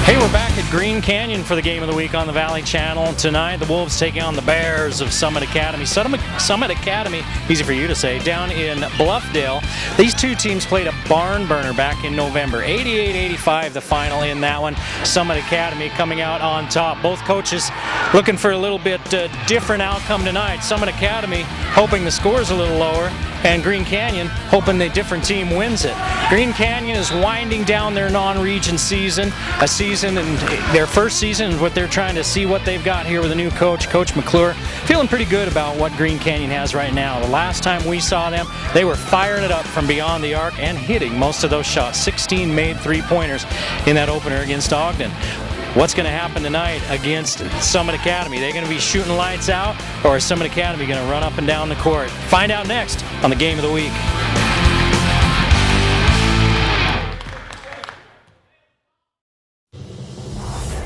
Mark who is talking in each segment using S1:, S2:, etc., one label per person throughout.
S1: Hey, we're back at Green Canyon for the game of the week on the Valley Channel. Tonight, the Wolves taking on the Bears of Summit Academy. Summit Academy, easy for you to say, down in Bluffdale. These two teams played a barn burner back in November. 88-85 the final in that one. Summit Academy coming out on top. Both coaches looking for a little bit different outcome tonight. Summit Academy hoping the score's a little lower, and Green Canyon hoping the different team wins it. Green Canyon is winding down their non-region season, and their first season is what they're trying to see what they've got here with a new coach, Coach McClure. Feeling pretty good about what Green Canyon has right now. The last time we saw them, they were firing it up from beyond the arc and hitting most of those shots. 16 made three-pointers in that opener against Ogden. What's going to happen tonight against Summit Academy? Are they going to be shooting lights out, or is Summit Academy going to run up and down the court? Find out next on the Game of the Week.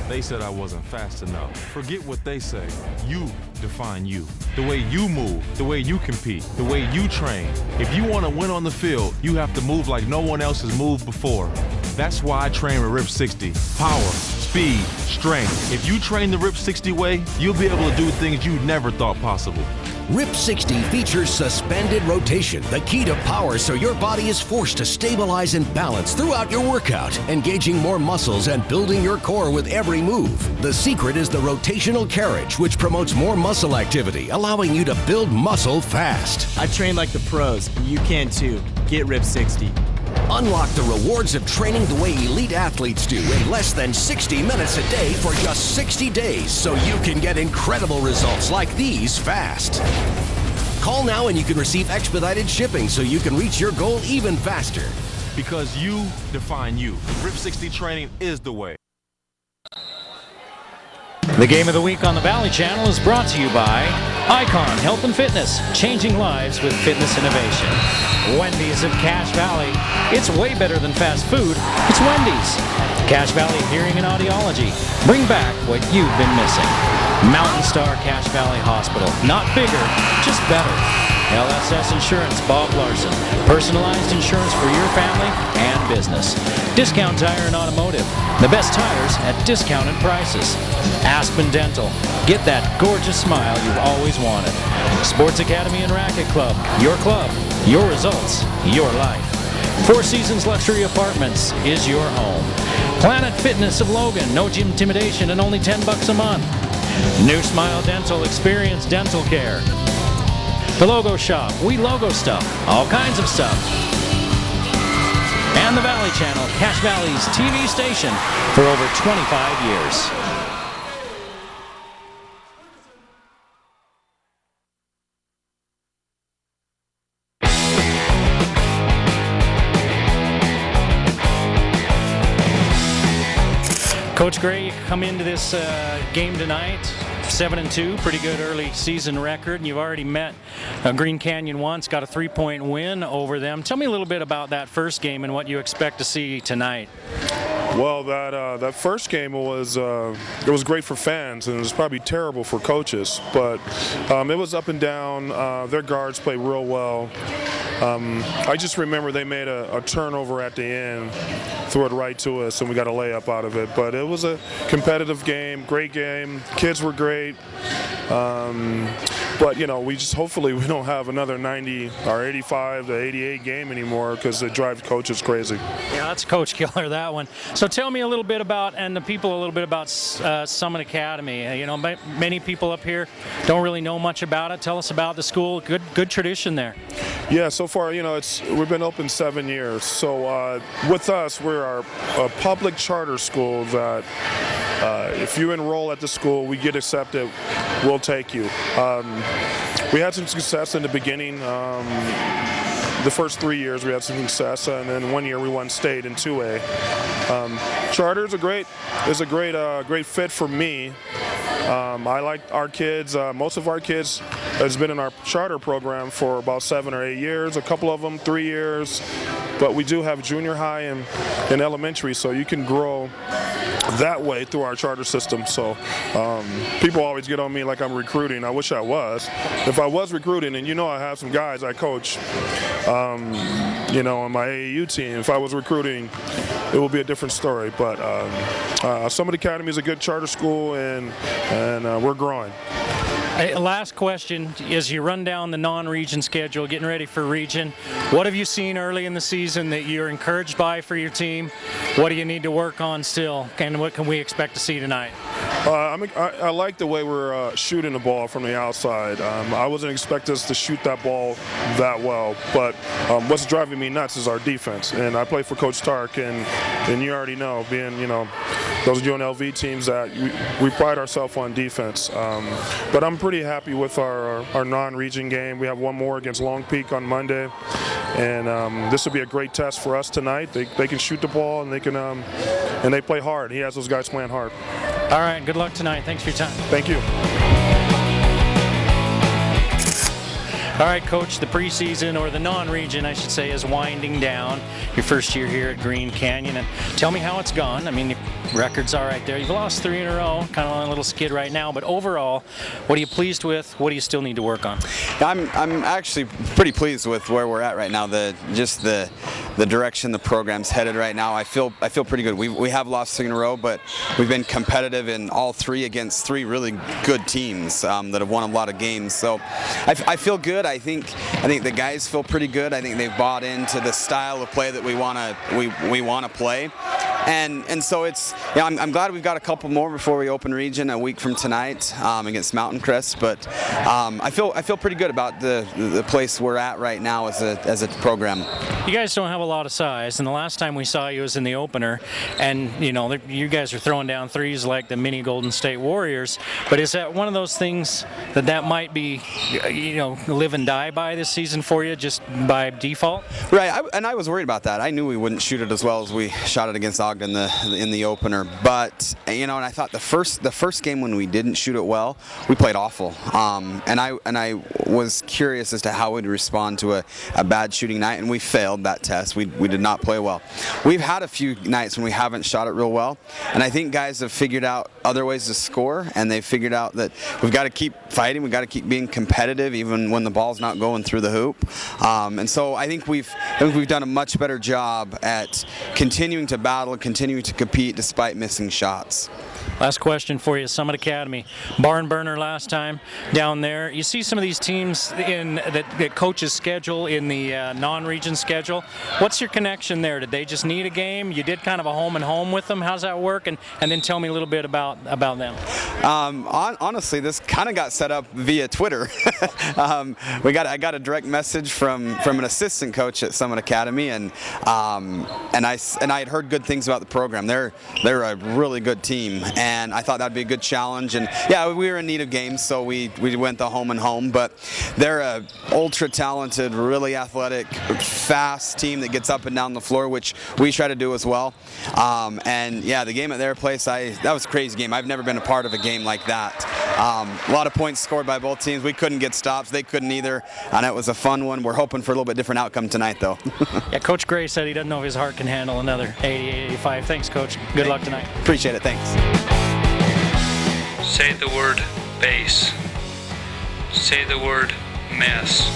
S2: They said I wasn't fast enough. Forget what they say. You define you. The way you move, the way you compete, the way you train. If you want to win on the field, you have to move like no one else has moved before. That's why I train with Rip 60. Power, speed, strength. If you train the Rip 60 way, you'll be able to do things you never thought possible.
S3: Rip 60 features suspended rotation, the key to power so your body is forced to stabilize and balance throughout your workout, engaging more muscles and building your core with every move. The secret is the rotational carriage, which promotes more muscle activity, allowing you to build muscle fast.
S4: I train like the pros, and you can too. Get Rip 60.
S3: Unlock the rewards of training the way elite athletes do in less than 60 minutes a day for just 60 days, so you can get incredible results like these fast. Call now and you can receive expedited shipping so you can reach your goal even faster.
S2: Because you define you. Rip 60 training is the way.
S1: The Game of the Week on the Valley Channel is brought to you by Icon Health and Fitness, changing lives with fitness innovation. Wendy's of Cache Valley. It's way better than fast food. It's Wendy's. Cache Valley Hearing and Audiology. Bring back what you've been missing. Mountain Star Cache Valley Hospital. Not bigger, just better. LSS Insurance, Bob Larson. Personalized insurance for your family and business. Discount Tire and Automotive. The best tires at discounted prices. Aspen Dental. Get that gorgeous smile you've always wanted. Sports Academy and Racket Club. Your club, your results, your life. Four Seasons Luxury Apartments is your home. Planet Fitness of Logan. No intimidation and only $10 a month. New Smile Dental. Experience dental care. The Logo Shop. We logo stuff. All kinds of stuff. And the Valley Channel, Cache Valley's TV station for over 25 years. Coach Gray, you come into this game tonight, 7-2, pretty good early season record, and you've already met Green Canyon once, got a 3-point win over them. Tell me a little bit about that first game and what you expect to see tonight.
S5: Well, that first game it was great for fans, and it was probably terrible for coaches. But it was up and down. Their guards played real well. I just remember they made a turnover at the end, threw it right to us, and we got a layup out of it. But it was a competitive game, great game. Kids were great. But we just hopefully we don't have another 90 or 85 to 88 game anymore, because it drives coaches crazy.
S1: Yeah, that's Coach Killer, that one. So tell me a little bit about, and the people a little bit about Summit Academy. Many people up here don't really know much about it. Tell us about the school. Good tradition there.
S5: Yeah, so far, we've been open 7 years. So with us, we're a public charter school that if you enroll at the school, we get accepted, we'll take you. We had some success in the beginning. The first 3 years we had some success, and then 1 year we won state in 2A. Charter is a great fit for me. I like our kids. Most of our kids has been in our charter program for about 7 or 8 years. A couple of them 3 years, but we do have junior high and elementary, so you can grow that way through our charter system. So people always get on me like I'm recruiting. I wish I was. If I was recruiting, and I have some guys I coach, on my AAU team. If I was recruiting, it would be a different story. But Summit Academy is a good charter school, and we're growing.
S1: Last question, as you run down the non-region schedule, getting ready for region, what have you seen early in the season that you're encouraged by for your team? What do you need to work on still, and what can we expect to see tonight?
S5: I like the way we're shooting the ball from the outside. I wasn't expecting us to shoot that ball that well, but what's driving me nuts is our defense. And I play for Coach Tark, and you already know, being those UNLV teams, that we pride ourselves on defense. But I'm pretty happy with our non-region game. We have one more against Long Peak on Monday, and this will be a great test for us tonight. They can shoot the ball, and they play hard. He has those guys playing hard.
S1: All right, good luck tonight. Thanks for your time.
S5: Thank you.
S1: All right, Coach, the preseason, or the non-region, I should say, is winding down. Your first year here at Green Canyon, and tell me how it's gone. I mean, your record's all right there. You've lost 3 in a row, kind of on a little skid right now, but overall, what are you pleased with? What do you still need to work on?
S6: I'm actually pretty pleased with where we're at right now. The direction the program's headed right now. I feel pretty good. We have lost 3 in a row, but we've been competitive in all 3 against 3 really good teams that have won a lot of games. So I feel good. I think the guys feel pretty good. I think they've bought into the style of play that we want to play, and so it's I'm glad we've got a couple more before we open region a week from tonight against Mountain Crest. But I feel pretty good about the place we're at right now as a program.
S1: You guys don't have a lot of size, and the last time we saw you was in the opener, and you guys are throwing down threes like the mini Golden State Warriors. But is that one of those things that might be live and die by this season for you, just by default?
S6: Right, and I was worried about that. I knew we wouldn't shoot it as well as we shot it against Ogden in the opener. But and I thought the first game when we didn't shoot it well, we played awful. And I was curious as to how we'd respond to a bad shooting night, and we failed that test. We did not play well. We've had a few nights when we haven't shot it real well, and I think guys have figured out other ways to score, and they've figured out that we've got to keep fighting, we've got to keep being competitive even when the ball's not going through the hoop. And so I think we've done a much better job at continuing to battle, continuing to compete despite missing shots.
S1: Last question for you, Summit Academy. Barn burner last time down there. You see some of these teams that coaches schedule in the non-region schedule. What's your connection there? Did they just need a game? You did kind of a home and home with them. How's that work? And then tell me a little bit about them.
S6: Honestly, this kind of got set up via Twitter. I got a direct message from an assistant coach at Summit Academy, and I had heard good things about the program. They're a really good team, and I thought that'd be a good challenge. And yeah, we were in need of games, so we went the home and home. But they're a ultra talented, really athletic, fast team that gets up and down the floor, which we try to do as well. And yeah, the game at their place, that was a crazy game. I've never been a part of a game like that. A lot of points scored by both teams. We couldn't get stops. They couldn't either. And it was a fun one. We're hoping for a little bit different outcome tonight, though.
S1: Yeah, Coach Gray said he doesn't know if his heart can handle another 80-85. Thanks, Coach. Good luck tonight.
S6: Appreciate it. Thanks.
S7: Say the word base. Say the word mess.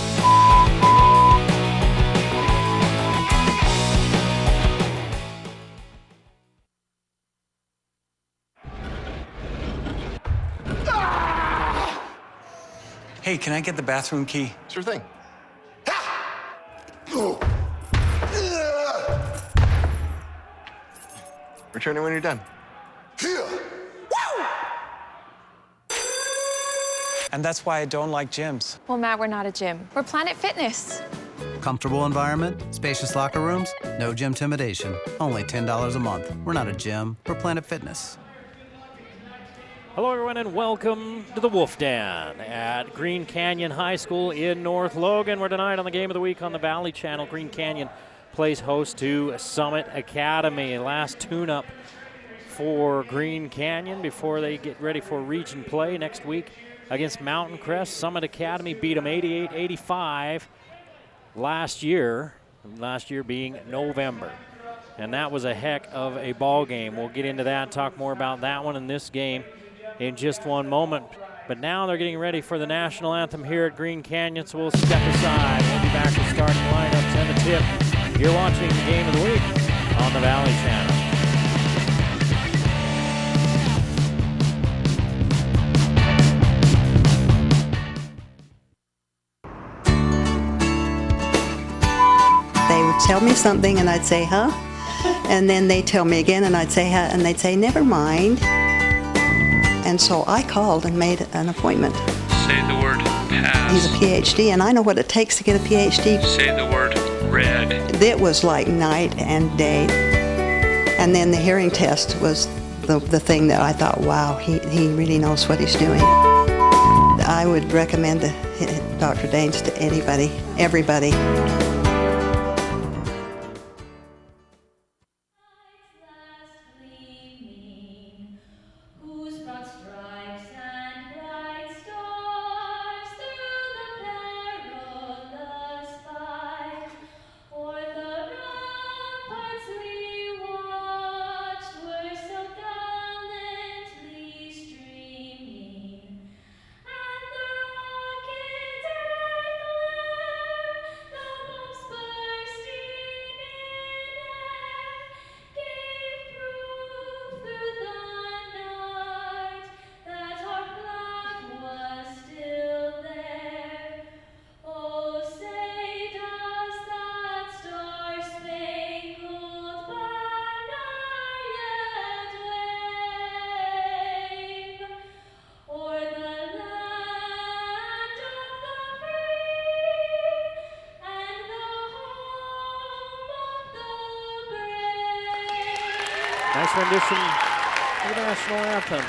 S4: Hey, can I get the bathroom key?
S8: Sure thing. Return it when you're done.
S4: And that's why I don't like gyms.
S9: Well, Matt, we're not a gym. We're Planet Fitness.
S10: Comfortable environment, spacious locker rooms, no gym intimidation. Only $10 a month. We're not a gym, we're Planet Fitness.
S11: Hello, everyone, and welcome to the Wolf Den at Green Canyon High School in North Logan, where tonight on the Game of the Week on the Valley Channel, Green Canyon plays host to Summit Academy. Last tune-up for Green Canyon before they get ready for region play next week against Mountain Crest. Summit Academy beat them 88-85 last year being November. And that was a heck of a ball game. We'll get into that, talk more about that one in this game in just one moment. But now they're getting ready for the national anthem here at Green Canyon, so we'll step aside. We'll be back with starting lineups and the tip You're watching the Game of the Week on the Valley Channel.
S12: They would tell me something and I'd say, huh? And then they'd tell me again and I'd say, huh? And they'd say, never mind. And so I called and made an appointment.
S7: Say the word pass.
S12: He's a PhD and I know what it takes to get a PhD.
S7: Say the word red.
S12: It was like night and day. And then the hearing test was the thing that I thought, wow, he really knows what he's doing. I would recommend Dr. Daines to anybody, everybody.
S11: Nice rendition of the national anthem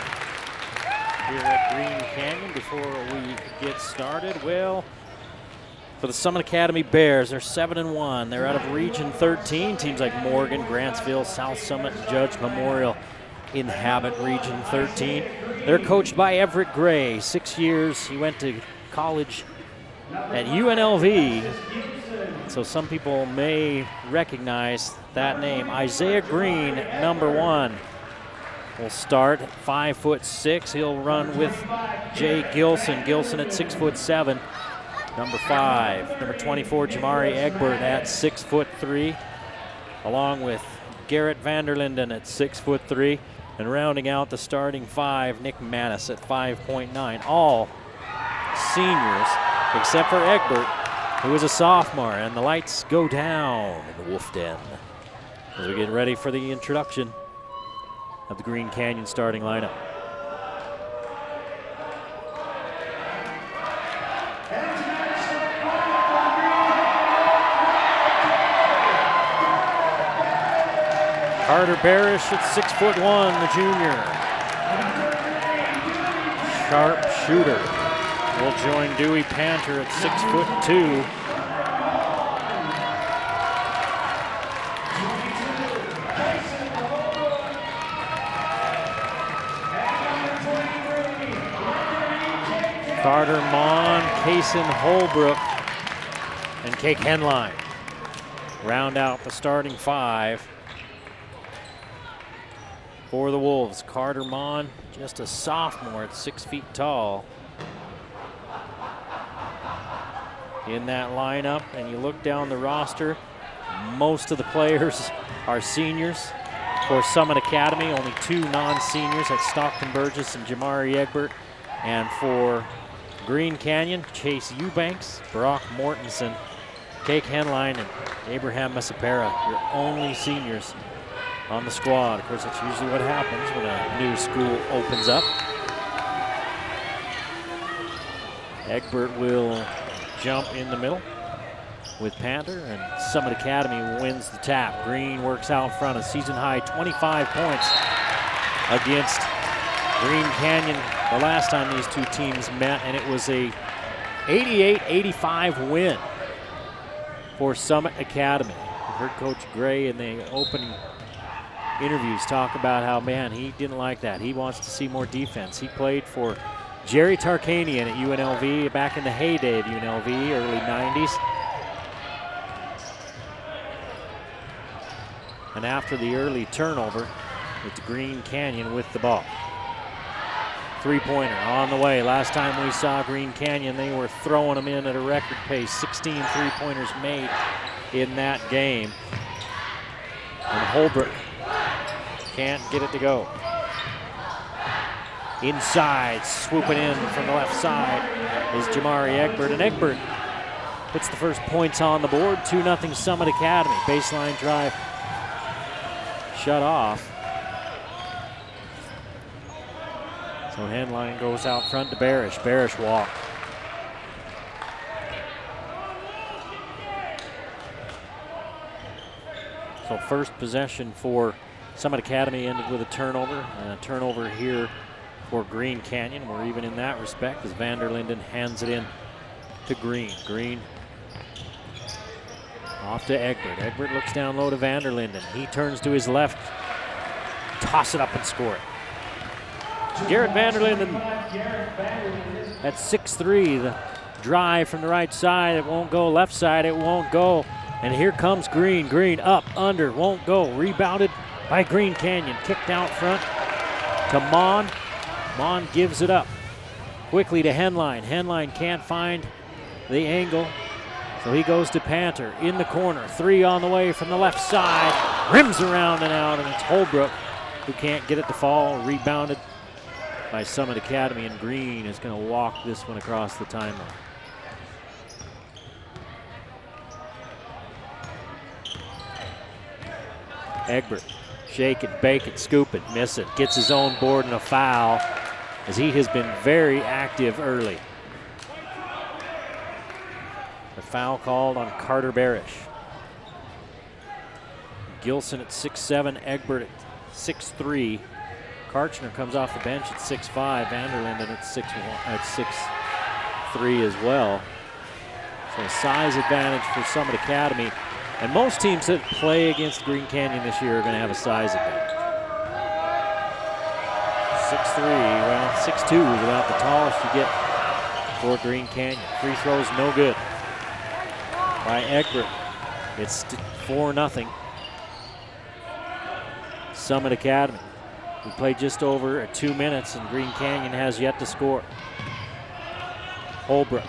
S11: here at Green Canyon. Before we get started, well, for the Summit Academy Bears, they're 7-1. They're out of Region 13. Teams like Morgan, Grantsville, South Summit, and Judge Memorial inhabit Region 13. They're coached by Everett Gray, 6 years. He went to college at UNLV, so some people may recognize that name. Isaiah Green, number 1, will start at 5'6". He'll run with Jay Gilson. Gilson at 6'7". Number 5, number 24, Jamari Egbert at 6'3", along with Garrett Vanderlinden at 6'3", and rounding out the starting 5, Nick Manis at 5.9. All seniors, except for Egbert, who is a sophomore, and the lights go down in the Wolf Den as we get ready for the introduction of the Green Canyon starting lineup. Carter Barish at 6'1", the junior. Sharp shooter will join Dewey Panter at 6'2". Carter Mon, Kaysen Holbrook, and Kake Henline round out the starting 5 for the Wolves. Carter Mon, just a sophomore at 6 feet tall in that lineup. And you look down the roster, most of the players are seniors. For Summit Academy, only 2 non-seniors at Stockton Burgess and Jamari Egbert. And for Green Canyon, Chase Eubanks, Brock Mortensen, Kake Henline, and Abraham Messapera, your only seniors on the squad. Of course, that's usually what happens when a new school opens up. Egbert will jump in the middle with Panther, and Summit Academy wins the tap. Green works out front, a season-high 25 points against Green Canyon the last time these two teams met, and it was a 88-85 win for Summit Academy. We heard Coach Gray in the opening interviews talk about how, man, he didn't like that. He wants to see more defense. He played for Jerry Tarkanian at UNLV back in the heyday of UNLV, early 90s. And after the early turnover, it's Green Canyon with the ball. Three-pointer on the way. Last time we saw Green Canyon, they were throwing them in at a record pace. 16 three-pointers made in that game. And Holbrook can't get it to go. Inside, swooping in from the left side is Jamari Egbert, and Egbert puts the first points on the board. 2-0 Summit Academy. Baseline drive shut off. So Henline goes out front to Barish. Barish walk. So first possession for Summit Academy ended with a turnover, and a turnover here for Green Canyon. We're even in that respect as Vanderlinden hands it in to Green. Green off to Egbert. Egbert looks down low to Vanderlinden. He turns to his left, toss it up and score it. Garrett Vanderlinden at 6'3", the drive from the right side, it won't go. Left side, it won't go. And here comes Green. Green up, under, won't go. Rebounded by Green Canyon. Kicked out front to Mon. Mon gives it up quickly to Henline. Henline can't find the angle, so he goes to Panther in the corner. 3 on the way from the left side. Rims around and out, and it's Holbrook who can't get it to fall. Rebounded by Summit Academy, and Green is going to walk this one across the timeline. Egbert, shake it, bake it, scoop it, miss it. Gets his own board and a foul, as he has been very active early. The foul called on Carter Barish. Gilson at 6'7", Egbert at 6'3". Karchner comes off the bench at 6'5", Vanderlinden at 6'3" as well. So a size advantage for Summit Academy. And most teams that play against Green Canyon this year are going to have a size advantage. 6'3", well, 6'2" is about the tallest you get for Green Canyon. Free throws no good by Egbert. It's 4-0 Summit Academy. We played just over 2 minutes, and Green Canyon has yet to score. Holbrook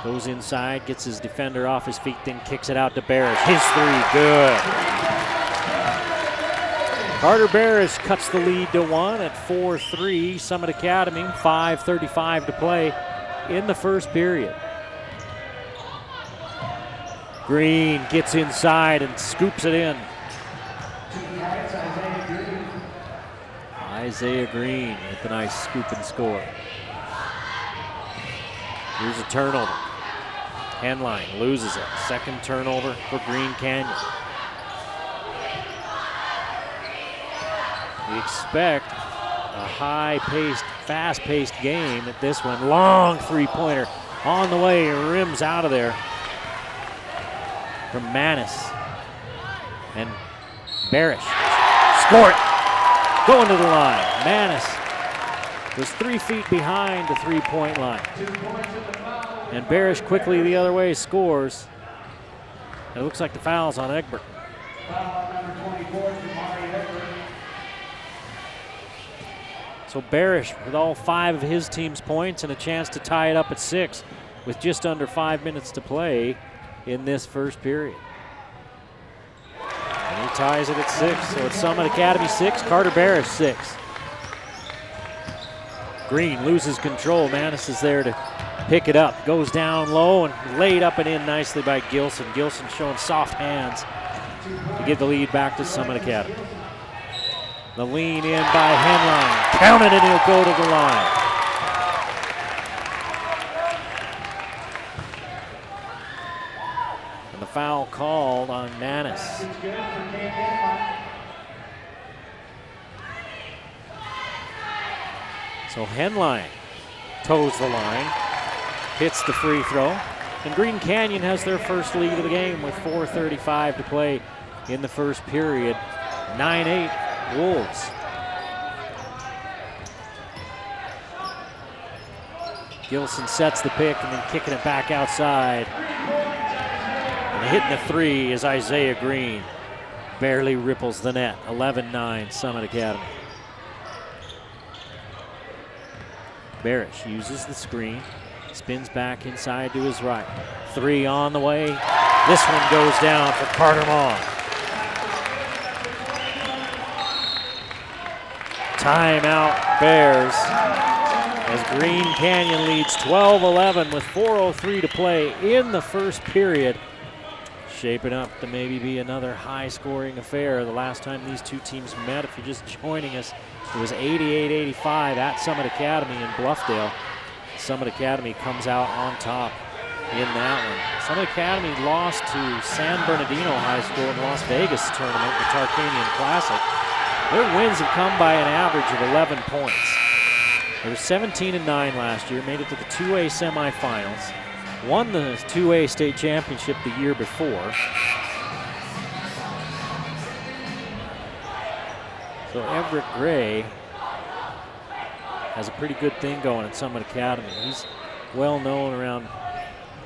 S11: goes inside, gets his defender off his feet, then kicks it out to Barish. His 3, good. Carter Barish cuts the lead to 1 at 4-3. Summit Academy, 5:35 to play in the first period. Green gets inside and scoops it in. Isaiah Green with a nice scoop and score. Here's a turnover. Henline loses it. Second turnover for Green Canyon. We expect a high-paced, fast-paced game at this one. Long three-pointer on the way, rims out of there from Manis. And Barish, score it. Going to the line. Manis was 3 feet behind the three-point line. And Barish quickly the other way scores. And it looks like the foul's on Egbert. So Barish with all 5 of his team's points and a chance to tie it up at 6 with just under 5 minutes to play in this first period. And he ties it at 6, so it's Summit Academy 6, Carter Barish 6. Green loses control. Manis is there to pick it up. Goes down low and laid up and in nicely by Gilson. Gilson showing soft hands to give the lead back to Summit Academy. The lean in by Henline. Count it and he'll go to the line. And the foul called on Manis. So Henline toes the line, hits the free throw, and Green Canyon has their first lead of the game with 4:35 to play in the first period. 9-8 Wolves. Gilson sets the pick and then kicking it back outside. And hitting the 3 is Isaiah Green. Barely ripples the net. 11-9 Summit Academy. Barish uses the screen, spins back inside to his right. 3 on the way, This one goes down for Carter Mon. Timeout Bears as Green Canyon leads 12-11 with 4:03 to play in the first period. Shaping up to maybe be another high-scoring affair. The last time these two teams met, if you're just joining us, it was 88-85 at Summit Academy in Bluffdale. Summit Academy comes out on top in that one. Summit Academy lost to San Bernardino High School in the Las Vegas tournament, the Tarkanian Classic. Their wins have come by an average of 11 points. They were 17-9 last year, made it to the 2A semifinals, won the 2A state championship the year before. So Everett Gray has a pretty good thing going at Summit Academy. He's well known around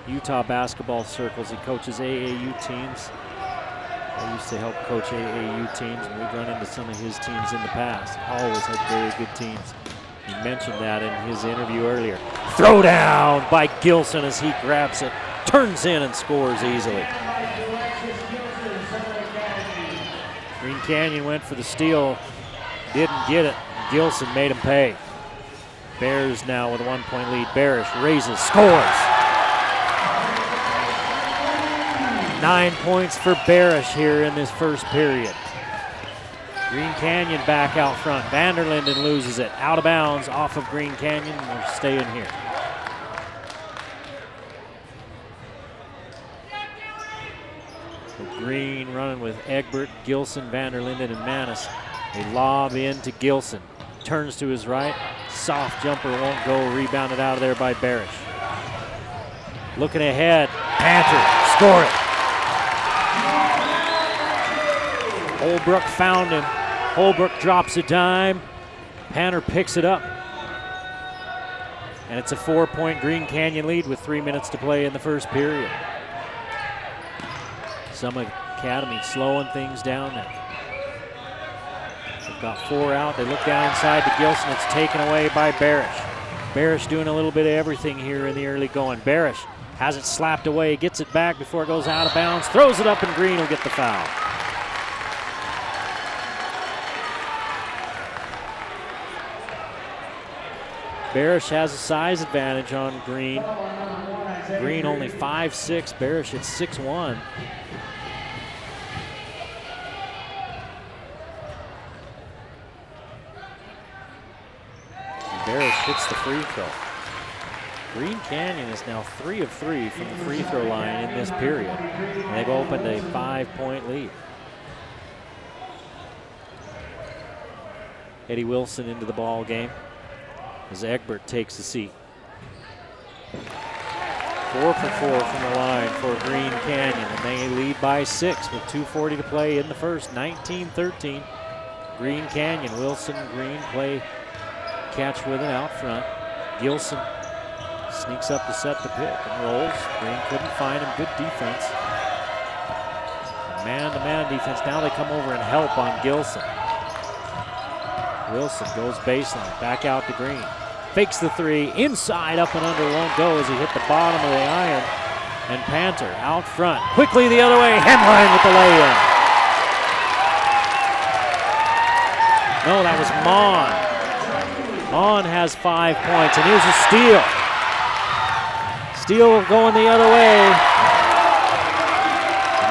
S11: Utah basketball circles. He coaches AAU teams. I used to help coach AAU teams, and we've run into some of his teams in the past. Always had very good teams. He mentioned that in his interview earlier. Throw down by Gilson as he grabs it, turns in and scores easily. Green Canyon went for the steal, didn't get it. Gilson made him pay. Bears now with a 1-point lead. Barish raises, scores. 9 points for Barish here in this first period. Green Canyon back out front. Vanderlinden loses it. Out of bounds off of Green Canyon. We're staying here. So Green running with Egbert, Gilson, Vanderlinden, and Manis. They lob in to Gilson. Turns to his right. Soft jumper won't go. Rebounded out of there by Barish. Looking ahead. Panther. Score it. Holbrook found him. Holbrook drops a dime. Panter picks it up. And it's a 4-point Green Canyon lead with 3 minutes to play in the first period. Summit Academy slowing things down now. They've got 4 out. They look down inside to Gilson. It's taken away by Barish. Barish doing a little bit of everything here in the early going. Barish has it slapped away, gets it back before it goes out of bounds, throws it up, and Green will get the foul. Barish has a size advantage on Green. Green only 5'6", Barish at 6'1". Barish hits the free throw. Green Canyon is now 3 of 3 from the free throw line in this period. And they've opened a 5-point lead. Eddie Wilson into the ball game as Egbert takes the seat. 4 for 4 from the line for Green Canyon, and they lead by 6 with 2:40 to play in the first. 19-13. Green Canyon, Wilson, Green play catch with it out front. Gilson sneaks up to set the pick and rolls. Green couldn't find him. Good defense. Man-to-man defense. Now they come over and help on Gilson. Wilson goes baseline, back out to Green. Fakes the 3, inside, up and under, won't go as he hit the bottom of the iron. And Panther out front, quickly the other way, Hemline with the lay-in. No, that was Mon. Mon has 5 points, and here's a steal. Steele going the other way.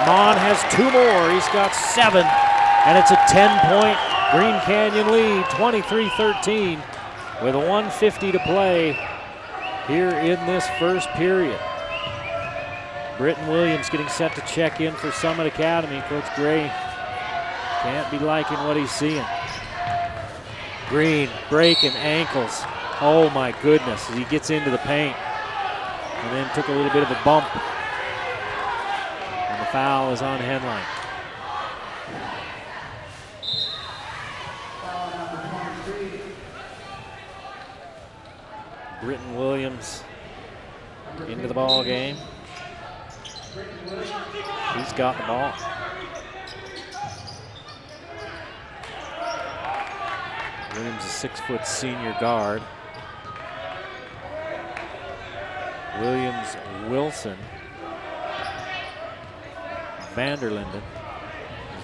S11: Mon has 2 more. He's got 7, and it's a 10-point Green Canyon lead, 23-13, with 1:50 to play here in this first period. Britton Williams getting set to check in for Summit Academy. Coach Gray can't be liking what he's seeing. Green breaking ankles. Oh my goodness, as he gets into the paint. And then took a little bit of a bump. And the foul is on Henline. Britton Williams into the ball game. He's got the ball. Williams, a 6-foot senior guard. Williams, Wilson. Vanderlinden.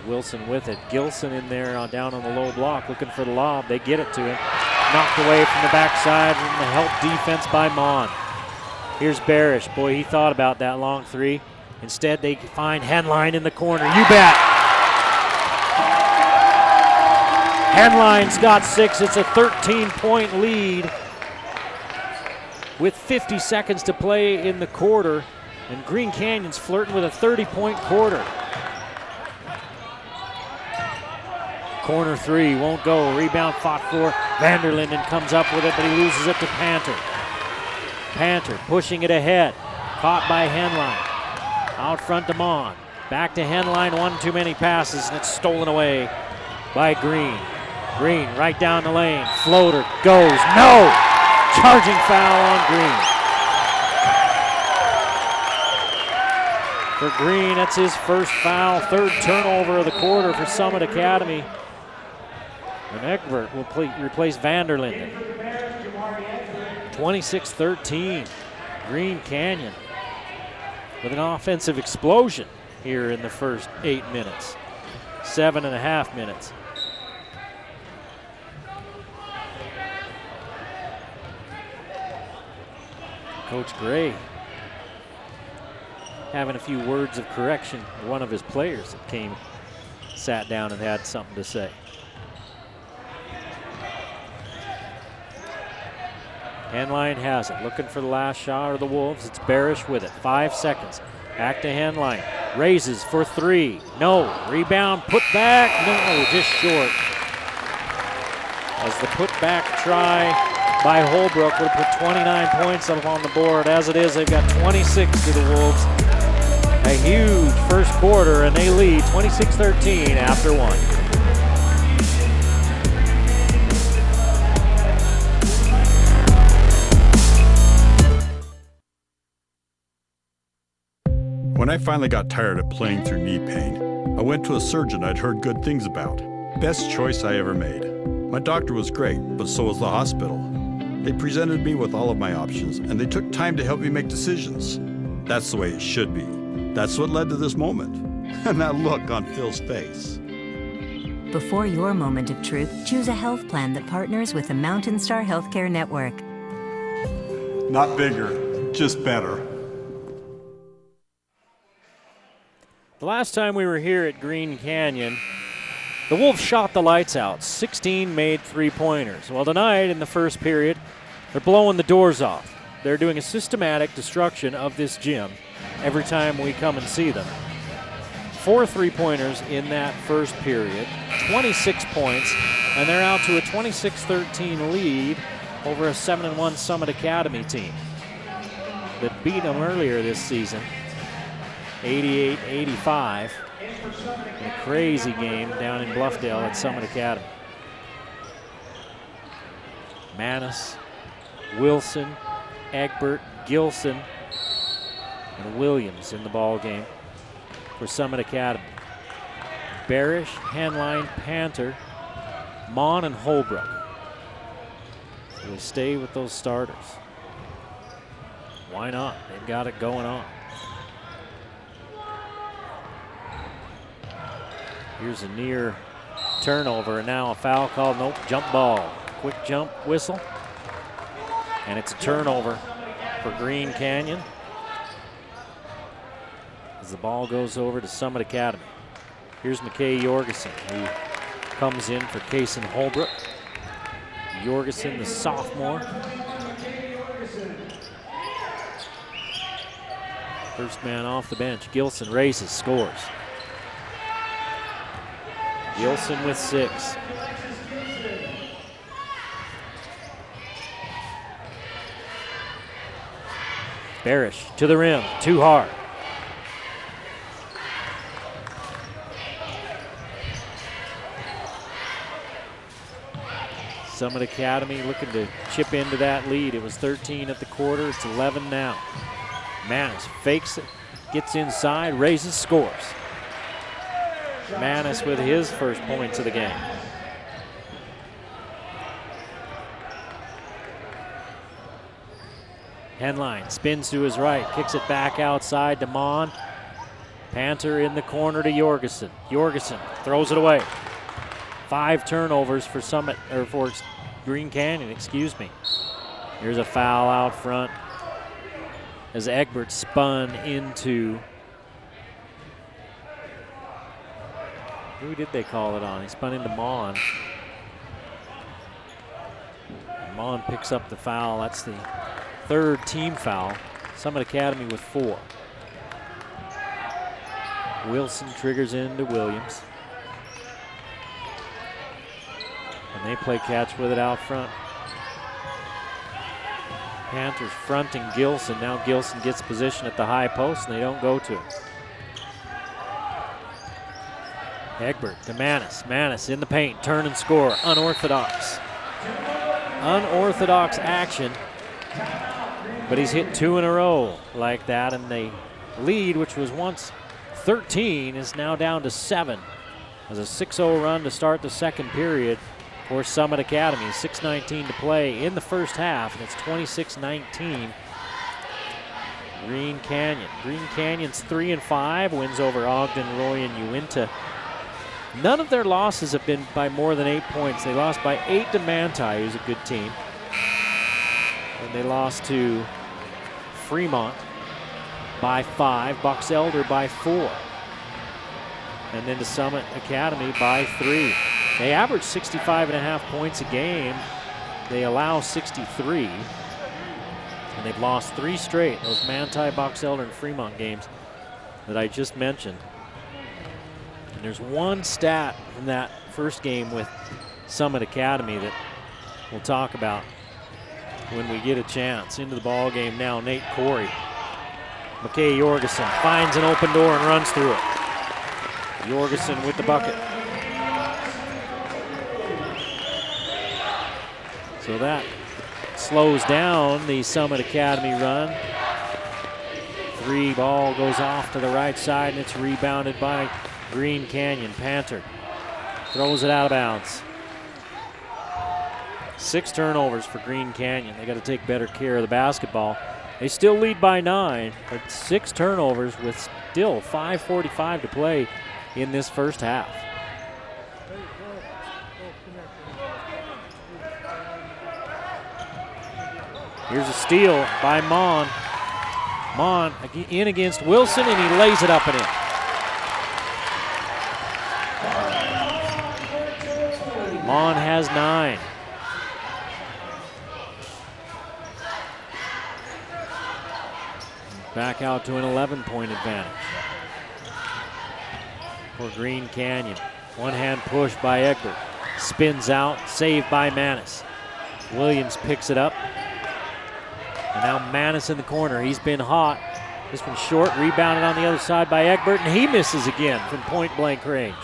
S11: Wilson with it. Gilson in there down on the low block looking for the lob. They get it to him. Knocked away from the backside and the help defense by Mon. Here's Barish. Boy, he thought about that long three. Instead, they find Henline in the corner. You bet. Henline's got 6. It's a 13-point lead with 50 seconds to play in the quarter. And Green Canyon's flirting with a 30-point quarter. Corner three won't go. Rebound fought for. Vanderlinden comes up with it, but he loses it to Panter. Panter pushing it ahead. Caught by Henline. Out front to Mon. Back to Henline. One too many passes, and it's stolen away by Green. Green right down the lane. Floater goes. No! Charging foul on Green. For Green, that's his first foul. Third turnover of the quarter for Summit Academy. And Egbert will replace Vanderlinden. 26-13. Green Canyon with an offensive explosion here in the first 8 minutes. 7.5 minutes. Coach Gray having a few words of correction. One of his players that sat down and had something to say. Henline has it, looking for the last shot of the Wolves. It's Barish with it, 5 seconds. Back to Henline, raises for three. No, rebound, put back, no, just short. As the put back try by Holbrook would put 29 points up on the board. As it is, they've got 26 to the Wolves. A huge first quarter, and they lead 26-13 after one.
S13: When I finally got tired of playing through knee pain, I went to a surgeon I'd heard good things about. Best choice I ever made. My doctor was great, but so was the hospital. They presented me with all of my options, and they took time to help me make decisions. That's the way it should be. That's what led to this moment. And that look on Phil's face.
S14: Before your moment of truth, choose a health plan that partners with the Mountain Star Healthcare Network.
S13: Not bigger, just better.
S11: The last time we were here at Green Canyon, the Wolves shot the lights out. 16 made three-pointers. Well, tonight in the first period, they're blowing the doors off. They're doing a systematic destruction of this gym every time we come and see them. 4 three-pointers in that first period, 26 points, and they're out to a 26-13 lead over a 7-1 Summit Academy team that beat them earlier this season. 88-85 in a crazy game down in Bluffdale at Summit Academy. Manis, Wilson, Egbert, Gilson, and Williams in the ball game for Summit Academy. Barish, Henline, Panter, Mon, and Holbrook. So they stay with those starters. Why not? They've got it going on. Here's a near turnover, and now a foul called. Nope, jump ball. Quick jump whistle. And it's a turnover for Green Canyon as the ball goes over to Summit Academy. Here's McKay Jorgensen, who comes in for Kaysen Holbrook. Jorgensen, the sophomore. First man off the bench. Gilson races, scores. Gilson with 6. Barish to the rim, too hard. Summit Academy looking to chip into that lead. It was 13 at the quarter, it's 11 now. Manis fakes it, gets inside, raises, scores. Manis with his first points of the game. Henline spins to his right, kicks it back outside to Mon. Panther in the corner to Jorgensen. Jorgensen throws it away. 5 turnovers for for Green Canyon, excuse me. Here's a foul out front as Egbert spun into, who did they call it on? He spun into Mon. Mon picks up the foul. That's the 3rd team foul. Summit Academy with 4. Wilson triggers into Williams. And they play catch with it out front. Panthers fronting Gilson. Now Gilson gets position at the high post and they don't go to it. Egbert to Manis. Manis in the paint. Turn and score. Unorthodox. Unorthodox action. But he's hit 2 in a row like that, and the lead, which was once 13, is now down to 7. As a 6-0 run to start the second period for Summit Academy. 6:19 to play in the first half, and it's 26-19. Green Canyon. Green Canyon's 3-5, wins over Ogden, Roy, and Uinta. None of their losses have been by more than 8 points. They lost by 8 to Manti, who's a good team. And they lost to Fremont by 5, Box Elder by 4. And then to Summit Academy by 3. They average 65.5 points a game. They allow 63. And they've lost 3 straight, those Manti, Box Elder, and Fremont games that I just mentioned. And there's one stat from that first game with Summit Academy that we'll talk about when we get a chance. Into the ball game now, Nate Corey. McKay Jorgensen finds an open door and runs through it. Jorgensen with the bucket. So that slows down the Summit Academy run. 3 ball goes off to the right side, and it's rebounded by Green Canyon. Panther throws it out of bounds. 6 turnovers for Green Canyon. They got to take better care of the basketball. They still lead by 9, but 6 turnovers with still 5:45 to play in this first half. Here's a steal by Mon. Mon in against Wilson, and he lays it up and in. Mon has 9. Back out to an 11-point advantage for Green Canyon. One-hand push by Egbert. Spins out, saved by Manis. Williams picks it up. And now Manis in the corner. He's been hot. This one's short, rebounded on the other side by Egbert, and he misses again from point-blank range.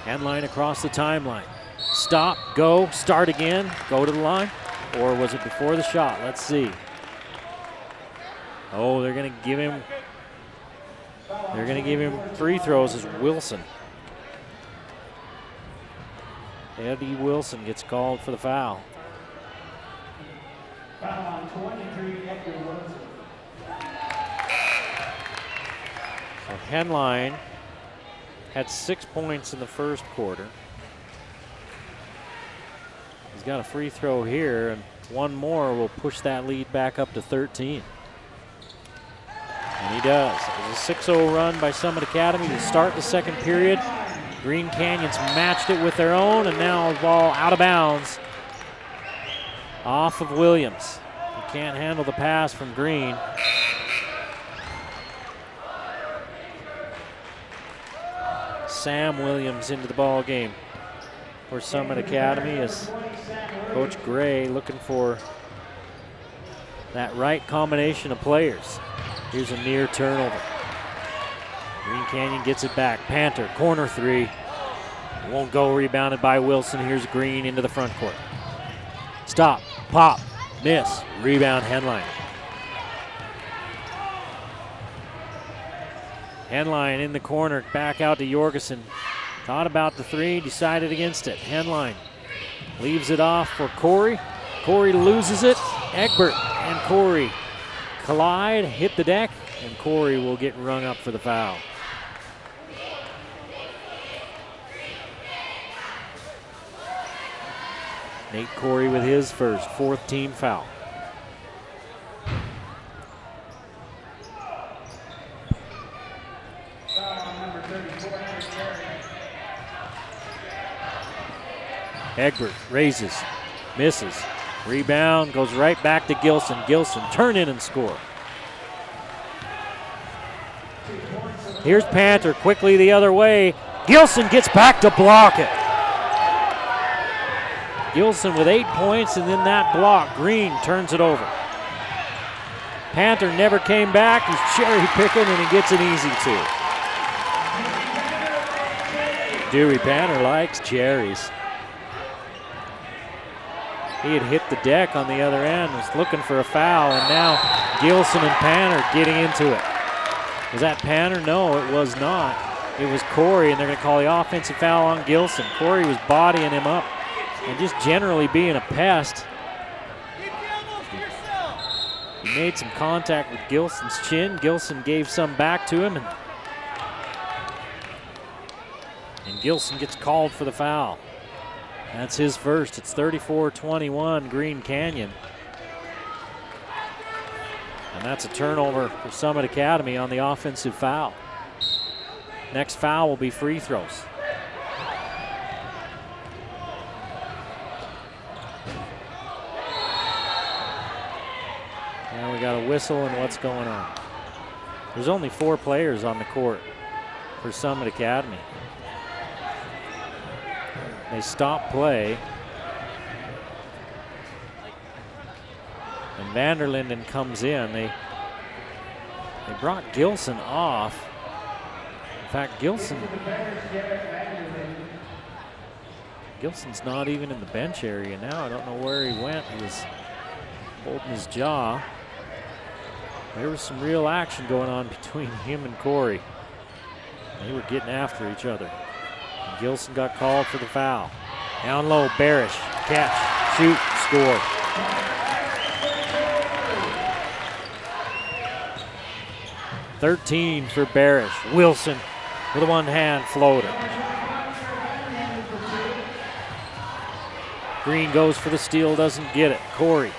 S11: Handline across the timeline. Stop, go, start again, go to the line. Or was it before the shot? Let's see. Oh, they're going to give him free throws as Wilson. Eddie Wilson gets called for the foul. So Henline had 6 points in the first quarter. He's got a free throw here, and one more will push that lead back up to 13. And he does. It was a 6-0 run by Summit Academy to start the second period. Green Canyon's matched it with their own, and now the ball out of bounds off of Williams. He can't handle the pass from Green. Sam Williams into the ball game for Summit Academy as Coach Gray looking for that right combination of players. Here's a near turnover. Green Canyon gets it back. Panther, corner 3. Won't go, rebounded by Wilson. Here's Green into the front court. Stop, pop, miss, rebound Henline. Henline in the corner, back out to Jorgensen. Thought about the 3, decided against it. Henline leaves it off for Corey. Corey loses it. Egbert and Corey collide, hit the deck, and Corey will get rung up for the foul. Nate Corey with his first, 4th team foul. Egbert raises, misses. Rebound goes right back to Gilson. Gilson, turn in and score. Here's Panther quickly the other way. Gilson gets back to block it. Gilson with 8 points, and then that block. Green turns it over. Panther never came back. He's cherry picking, and he gets an easy 2. Dewey Panther likes cherries. He had hit the deck on the other end, was looking for a foul, and now Gilson and Panther getting into it. Was that Panther? No, it was not. It was Corey, and they're going to call the offensive foul on Gilson. Corey was bodying him up and just generally being a pest. He made some contact with Gilson's chin. Gilson gave some back to him, and Gilson gets called for the foul. That's his first. It's 34-21 Green Canyon. And that's a turnover for Summit Academy on the offensive foul. Next foul will be free throws. Now we got a whistle, and what's going on? There's only 4 players on the court for Summit Academy. They stop play. And Vanderlinden comes in. They brought Gilson off. In fact, Gilson's not even in the bench area now. I don't know where he went. He was holding his jaw. There was some real action going on between him and Corey. They were getting after each other. And Gilson got called for the foul. Down low, Barish, catch, shoot, score. .13 for Barish. Wilson with a one-hand floater. Green goes for the steal, doesn't get it. Corey.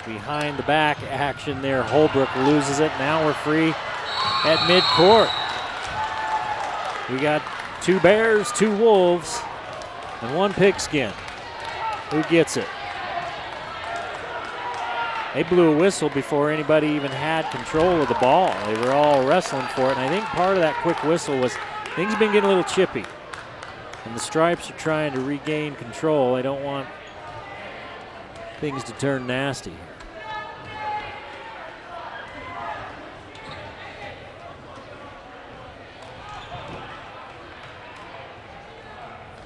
S11: Behind the back action there. Holbrook loses it. Now we're free at midcourt. We got 2 Bears, 2 Wolves, and 1 Pigskin. Who gets it? They blew a whistle before anybody even had control of the ball. They were all wrestling for it, and I think part of that quick whistle was things have been getting a little chippy. And the Stripes are trying to regain control. They don't want things to turn nasty.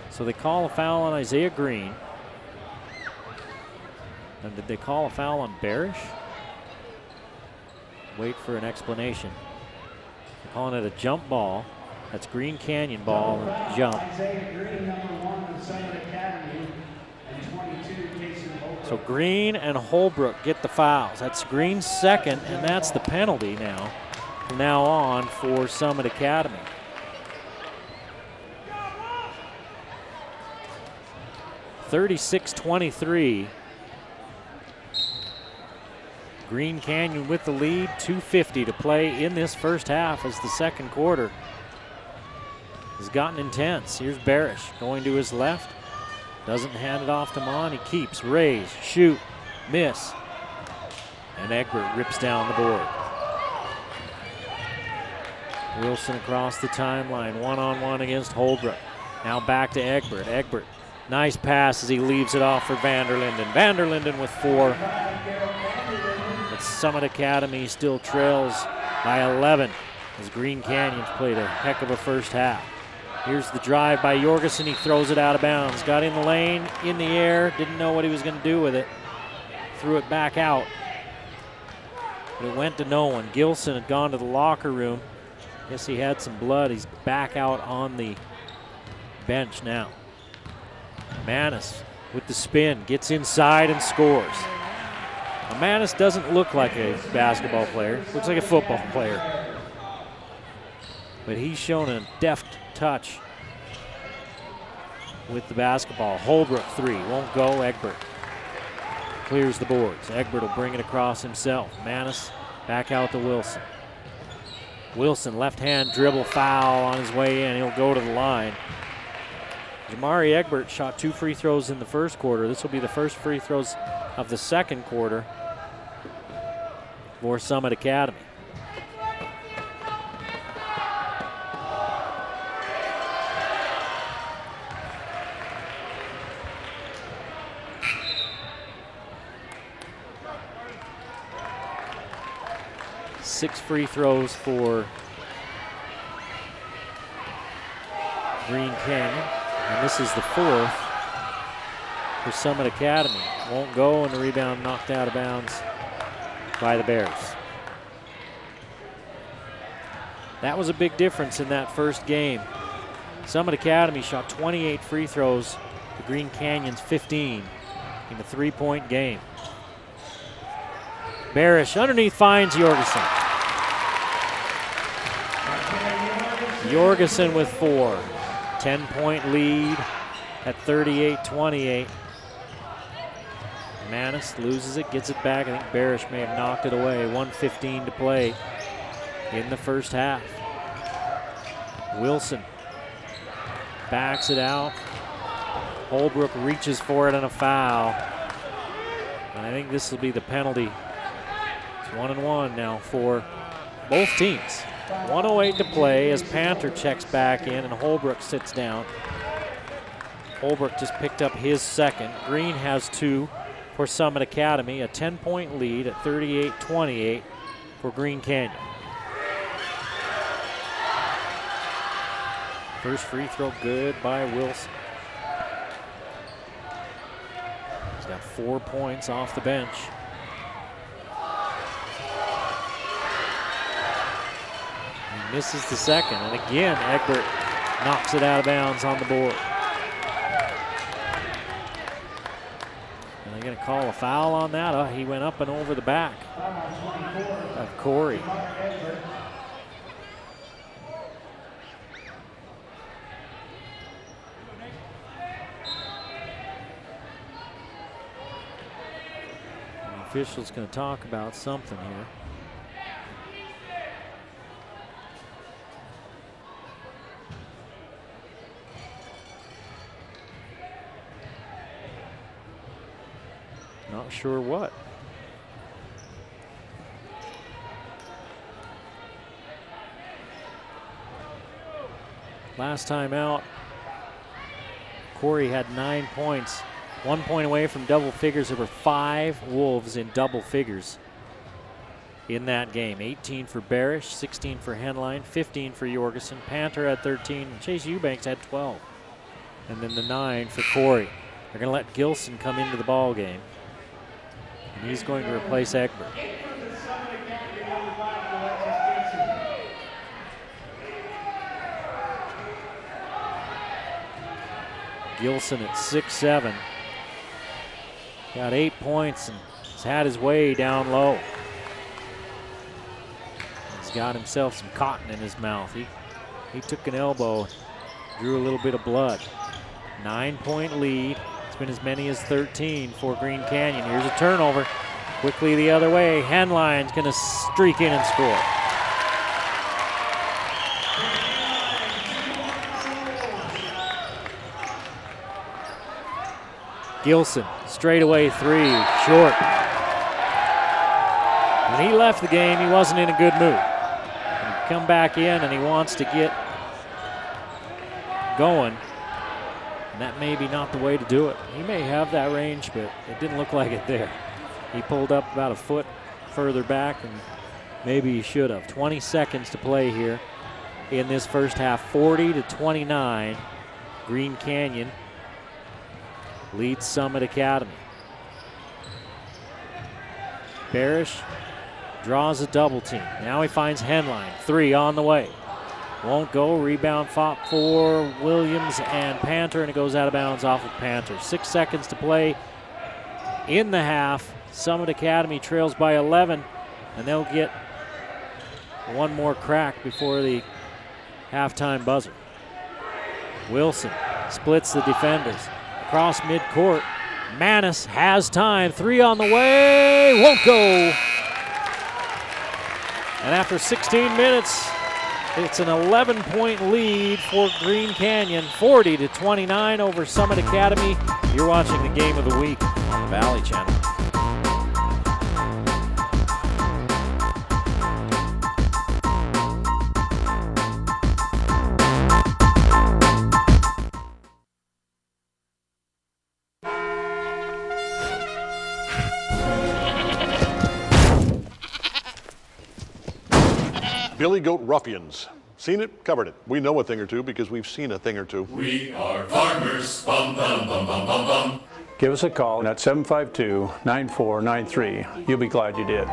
S11: So they call a foul on Isaiah Green. And did they call a foul on Barish? Wait for an explanation. They're calling it a jump ball. That's Green Canyon ball and jump. So Green and Holbrook get the fouls. That's Green's second, and that's the penalty now, from now on for Summit Academy. (36-23). Green Canyon with the lead, 2:50 to play in this first half as the second quarter has gotten intense. Here's Barish going to his left. Doesn't hand it off to Mon. He keeps. Raise, shoot, miss. And Egbert rips down the board. Wilson across the timeline, one-on-one against Holbrook. Now back to Egbert. Egbert, nice pass as he leaves it off for Vanderlinden. Vanderlinden with 4. But Summit Academy still trails by 11 as Green Canyon's played a heck of a first half. Here's the drive by Jorgensen. He throws it out of bounds. Got in the lane, in the air, didn't know what he was going to do with it. Threw it back out. But it went to no one. Gilson had gone to the locker room. Guess he had some blood. He's back out on the bench now. Manis with the spin, gets inside and scores. Manis doesn't look like a basketball player. Looks like a football player. But he's shown a deft touch with the basketball. Holbrook 3, won't go. Egbert clears the boards. Egbert will bring it across himself. Manis back out to Wilson. Wilson, left hand dribble foul on his way in. He'll go to the line. Jamari Egbert shot 2 free throws in the first quarter. This will be the first free throws of the second quarter for Summit Academy. Six free throws for Green Canyon, and this is the 4th for Summit Academy. Won't go, and the rebound knocked out of bounds by the Bears. That was a big difference in that first game. Summit Academy shot 28 free throws to Green Canyon's 15 in the 3-point game. Barish underneath finds Jorgensen. Jorgensen with 4. 10-point lead at 38-28. Manis loses it, gets it back. I think Barish may have knocked it away. 1:15 to play in the first half. Wilson backs it out. Holbrook reaches for it on a foul. And I think this will be the penalty. It's 1-1 now for both teams. 1:08 to play as Panther checks back in and Holbrook sits down. Holbrook just picked up his second. Green has 2 for Summit Academy, a 10-point lead at 38-28 for Green Canyon. First free throw good by Wilson. He's got 4 points off the bench. He misses the second, and again, Egbert knocks it out of bounds on the board. And they're going to call a foul on that. Oh, he went up and over the back of Corey. The official's going to talk about something here. Not sure what. Last time out, Corey had 9 points, 1 point away from double figures. There were 5 Wolves in double figures in that game. 18 for Barish, 16 for Henline, 15 for Jorgensen. Panther had 13, and Chase Eubanks had 12. And then the 9 for Corey. They're going to let Gilson come into the ball game. And he's going to replace Egbert. Gilson at 6'7". Got 8 points and has had his way down low. He's got himself some cotton in his mouth. He took an elbow, drew a little bit of blood. 9-point lead. It's been as many as 13 for Green Canyon. Here's a turnover. Quickly the other way. Henline's going to streak in and score. Gilson, straightaway 3, short. When he left the game, he wasn't in a good mood. He come back in and he wants to get going. And that may be not the way to do it. He may have that range, but it didn't look like it there. He pulled up about a foot further back, and maybe he should have. 20 seconds to play here in this first half. 40-29. Green Canyon leads Summit Academy. Barish draws a double team. Now he finds Henline. 3 on the way. Won't go. Rebound fought for Williams and Panther, and it goes out of bounds off of Panther. 6 seconds to play in the half. Summit Academy trails by 11, and they'll get one more crack before the halftime buzzer. Wilson splits the defenders. Across midcourt, Manis has time. 3 on the way, won't go. And after 16 minutes, it's an 11-point lead for Green Canyon, 40-29 over Summit Academy. You're watching the game of the week on the Valley Channel.
S15: Billy Goat Ruffians. Seen it, covered it. We know a thing or two because we've seen a thing or two.
S16: We are farmers. Bum, bum, bum, bum, bum, bum.
S17: Give us a call at 752-9493. You'll be glad you did.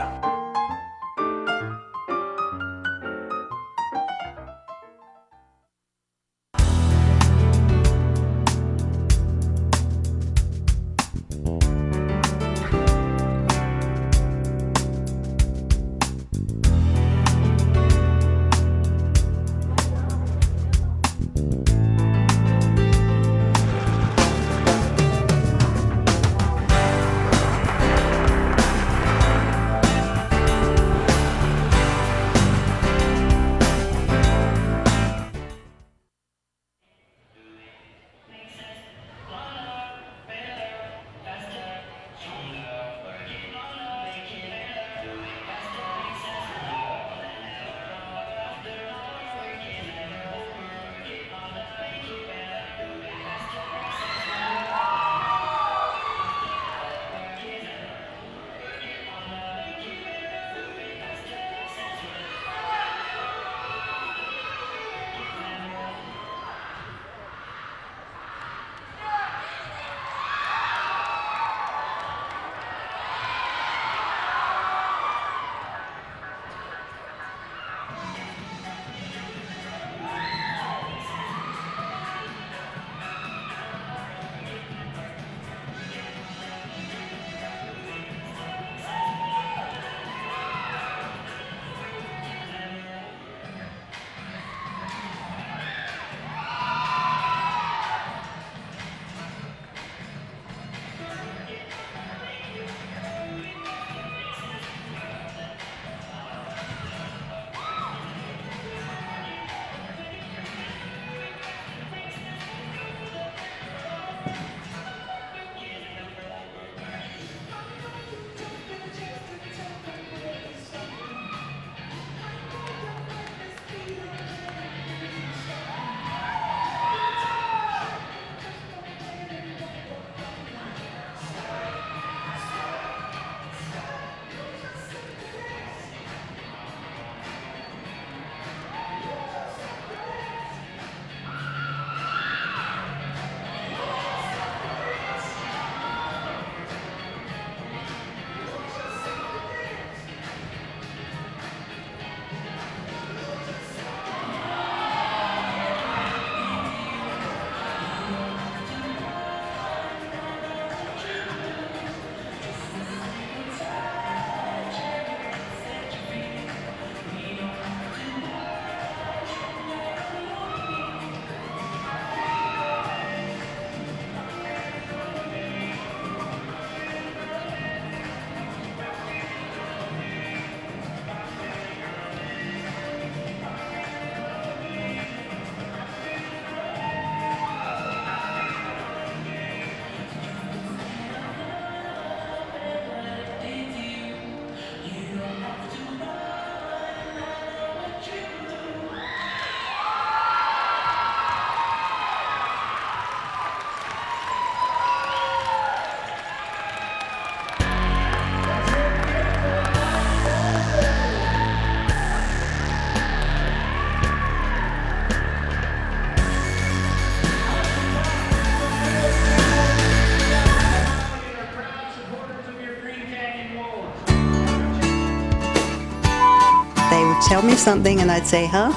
S12: Tell me something and I'd say, huh?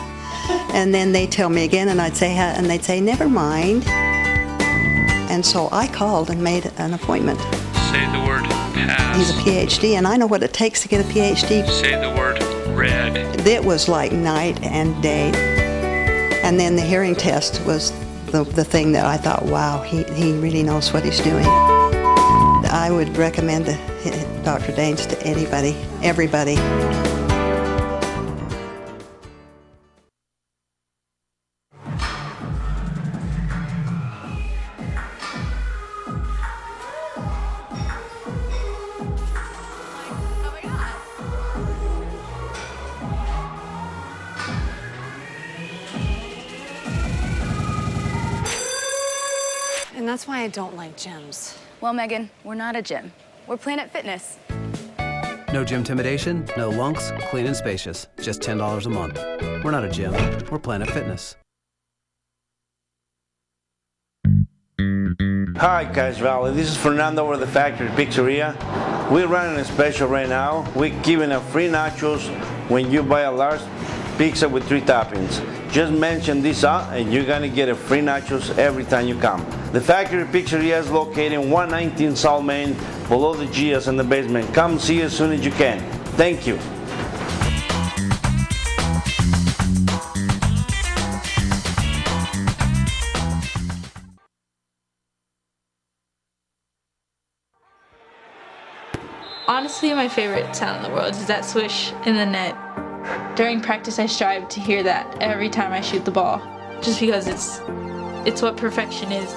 S12: And then they tell me again and I'd say, huh? And they'd say, never mind. And so I called and made an appointment.
S7: Say the word pass.
S12: He's a PhD, and I know what it takes to get a PhD.
S7: Say the word red.
S12: It was like night and day. And then the hearing test was the thing that I thought, wow, he really knows what he's doing. I would recommend Dr. Daines to anybody, everybody.
S18: And that's why I don't like gyms.
S19: Well, Megan, we're not a gym. We're Planet Fitness.
S10: No gym intimidation, no lunks, clean and spacious. Just $10 a month. We're not a gym. We're Planet Fitness.
S20: Hi, Cache Valley. This is Fernando with the Factory Pizzeria. We're running a special right now. We're giving out free nachos when you buy a large pizza with 3 toppings. Just mention this out and you're gonna get a free nachos every time you come. The Factory Pizzeria is located in 119 South Main, below the GS in the basement. Come see as soon as you can. Thank you.
S21: Honestly, my favorite sound in the world is that swish in the net. During practice, I strive to hear that every time I shoot the ball, just because it's what perfection is.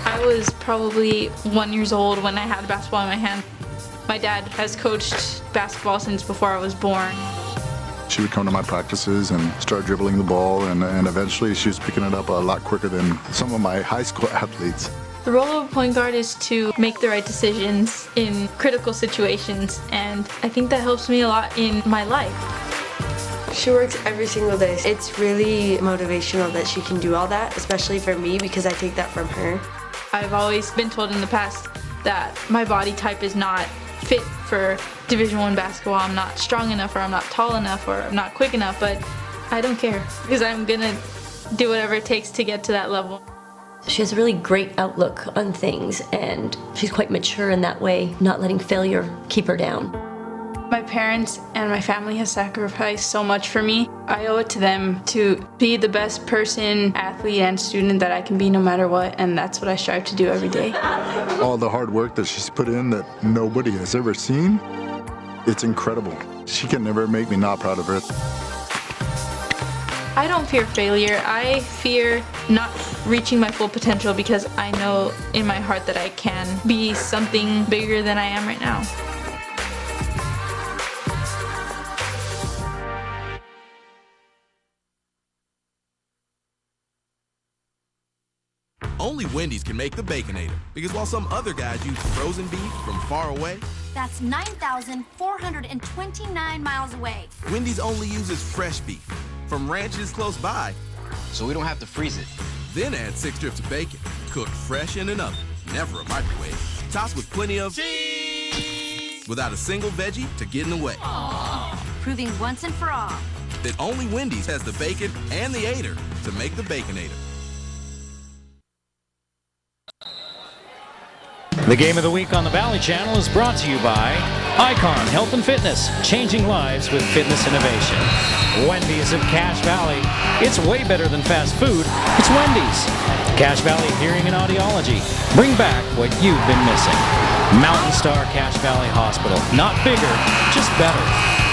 S21: I was probably 1 year old when I had a basketball in my hand. My dad has coached basketball since before I was born.
S22: She would come to my practices and start dribbling the ball, and eventually she was picking it up a lot quicker than some of my high school athletes.
S21: The role of a point guard is to make the right decisions in critical situations, and I think that helps me a lot in my life.
S23: She works every single day. It's really motivational that she can do all that, especially for me because I take that from her.
S21: I've always been told in the past that my body type is not fit for Division I basketball. I'm not strong enough, or I'm not tall enough, or I'm not quick enough, but I don't care because I'm gonna do whatever it takes to get to that level.
S24: She has a really great outlook on things, and she's quite mature in that way, not letting failure keep her down.
S21: My parents and my family have sacrificed so much for me. I owe it to them to be the best person, athlete, and student that I can be no matter what, and that's what I strive to do every day.
S22: All the hard work that she's put in that nobody has ever seen, it's incredible. She can never make me not proud of her.
S21: I don't fear failure. I fear not reaching my full potential because I know in my heart that I can be something bigger than I am right now.
S25: Only Wendy's can make the Baconator, because while some other guys use frozen beef from far away,
S26: that's 9,429 miles away.
S25: Wendy's only uses fresh beef from ranches close by,
S27: so we don't have to freeze it.
S25: Then add 6 strips of bacon, cooked fresh in an oven, never a microwave, tossed with plenty of cheese, without a single veggie to get in the way.
S26: Aww. Proving once and for all
S25: that only Wendy's has the bacon and the Ater to make the Baconator.
S1: The Game of the Week on the Valley Channel is brought to you by Icon Health and Fitness, changing lives with fitness innovation. Wendy's of Cache Valley. It's way better than fast food. It's Wendy's. Cache Valley Hearing and Audiology. Bring back what you've been missing. Mountain Star Cache Valley Hospital. Not bigger, just better.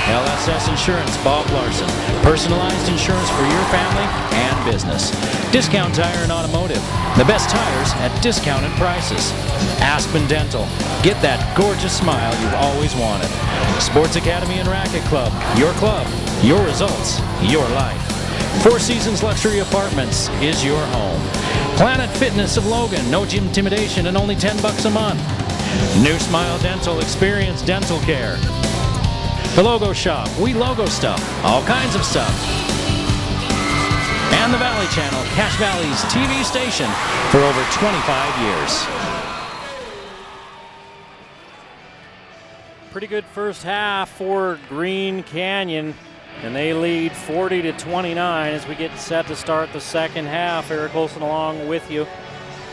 S1: LSS Insurance, Bob Larson. Personalized insurance for your family and business. Discount Tire and Automotive. The best tires at discounted prices. Aspen Dental. Get that gorgeous smile you've always wanted. Sports Academy and Racket Club. Your club, your results, your life. Four Seasons Luxury Apartments is your home. Planet Fitness of Logan. No gym intimidation and only $10 a month. New Smile Dental. Experience dental care. The Logo Shop. We logo stuff. All kinds of stuff. And the Valley Channel, Cache Valley's TV station for over 25 years.
S11: Pretty good first half for Green Canyon, and they lead 40-29 as we get set to start the second half. Eric Olson along with you.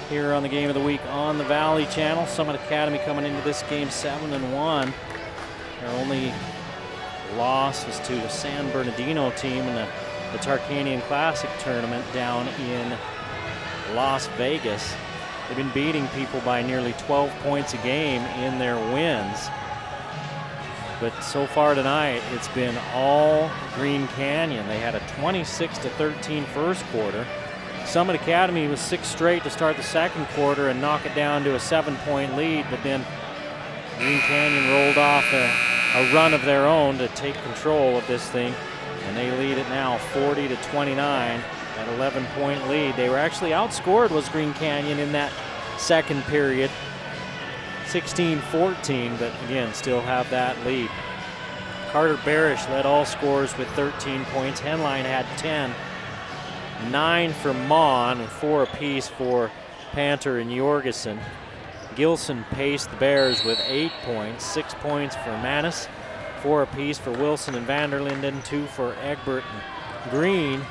S11: here on the Game of the Week on the Valley Channel. Summit Academy coming into this game 7-1. Their only loss was to the San Bernardino team in the Tarkanian Classic tournament down in Las Vegas. They've been beating people by nearly 12 points a game in their wins. But so far tonight, it's been all Green Canyon. They had a 26-13 first quarter. Summit Academy was 6 straight to start the second quarter and knock it down to a 7-point lead, but then Green Canyon rolled off a run of their own to take control of this thing, and they lead it now 40-29, that 11-point lead. They were actually outscored, was Green Canyon, in that second period, 16-14, but again, still have that lead. Carter Barish led all scorers with 13 points. Henline had 10. 9 for Mon, and 4 apiece for Panter and Jorgensen. Gilson paced the Bears with 8 points, 6 points for Manis, 4 apiece for Wilson and Vanderlinden, 2 for Egbert and Green.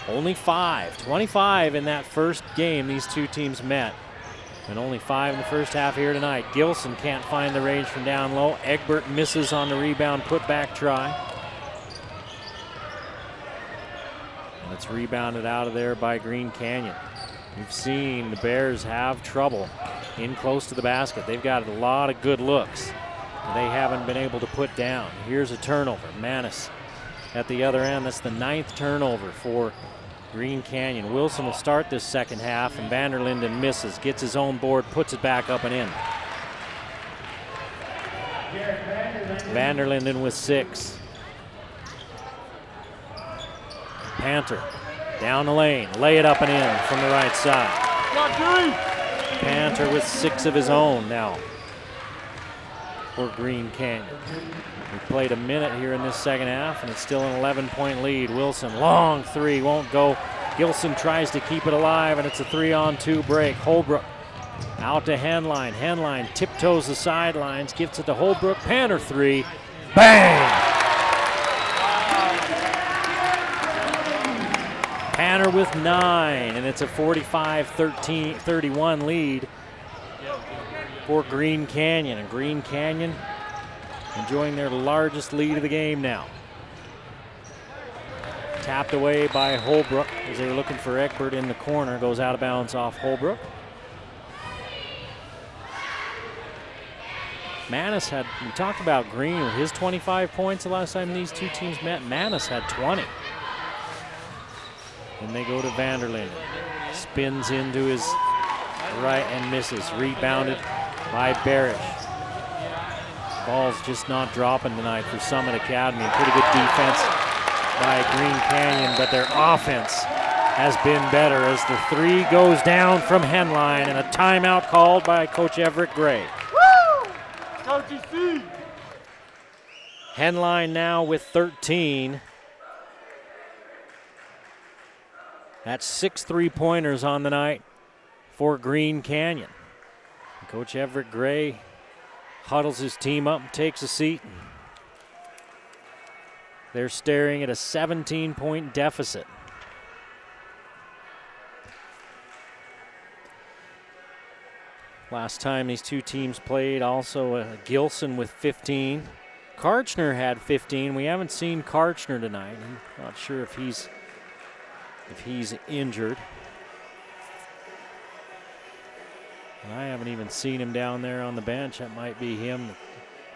S11: Only 5, 25 in that first game these two teams met, and only 5 in the first half here tonight. Gilson can't find the range from down low. Egbert misses on the rebound putback try. And it's rebounded out of there by Green Canyon. We've seen the Bears have trouble in close to the basket. They've got a lot of good looks they haven't been able to put down. Here's a turnover. Manis at the other end. That's the 9th turnover for Green Canyon. Wilson will start this second half, and Vanderlinden misses, gets his own board, puts it back up and in. Vanderlinden with 6. Panter down the lane, lay it up and in from the right side. Panter with 6 of his own now for Green Canyon. We played a minute here in this second half, and it's still an 11-point lead. Wilson, long 3, won't go. Gilson tries to keep it alive, and it's a 3-on-2 break. Holbrook out to Henline. Henline tiptoes the sidelines, gets it to Holbrook. Panter 3, bang! Panter with 9, and it's a 45-31 lead for Green Canyon. And Green Canyon enjoying their largest lead of the game now. Tapped away by Holbrook as they were looking for Egbert in the corner. Goes out of bounds off Holbrook. Manis had, we talked about Green with his 25 points the last time these two teams met. Manis had 20. And they go to Vanderlinden. Spins into his right and misses. Rebounded by Barish. Ball's just not dropping tonight for Summit Academy. Pretty good defense by Green Canyon, but their offense has been better as the 3 goes down from Henline, and a timeout called by Coach Everett Gray.
S2: Woo! Coachy C!
S11: Henline now with 13. That's 6 3-pointers on the night for Green Canyon. Coach Everett Gray huddles his team up and takes a seat. They're staring at a 17-point deficit. Last time these two teams played, also Gilson with 15. Karchner had 15. We haven't seen Karchner tonight. I'm not sure if he's injured. And I haven't even seen him down there on the bench. That might be him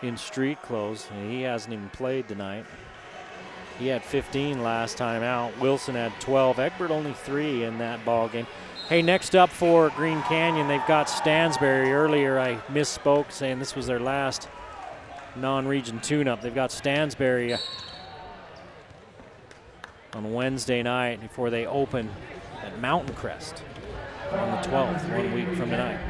S11: in street clothes. He hasn't even played tonight. He had 15 last time out. Wilson had 12. Egbert only 3 in that ball game. Hey, next up for Green Canyon, they've got Stansbury. Earlier I misspoke saying this was their last non-region tune-up. They've got Stansbury on Wednesday night before they open at Mountain Crest on the 12th, 1 week from tonight.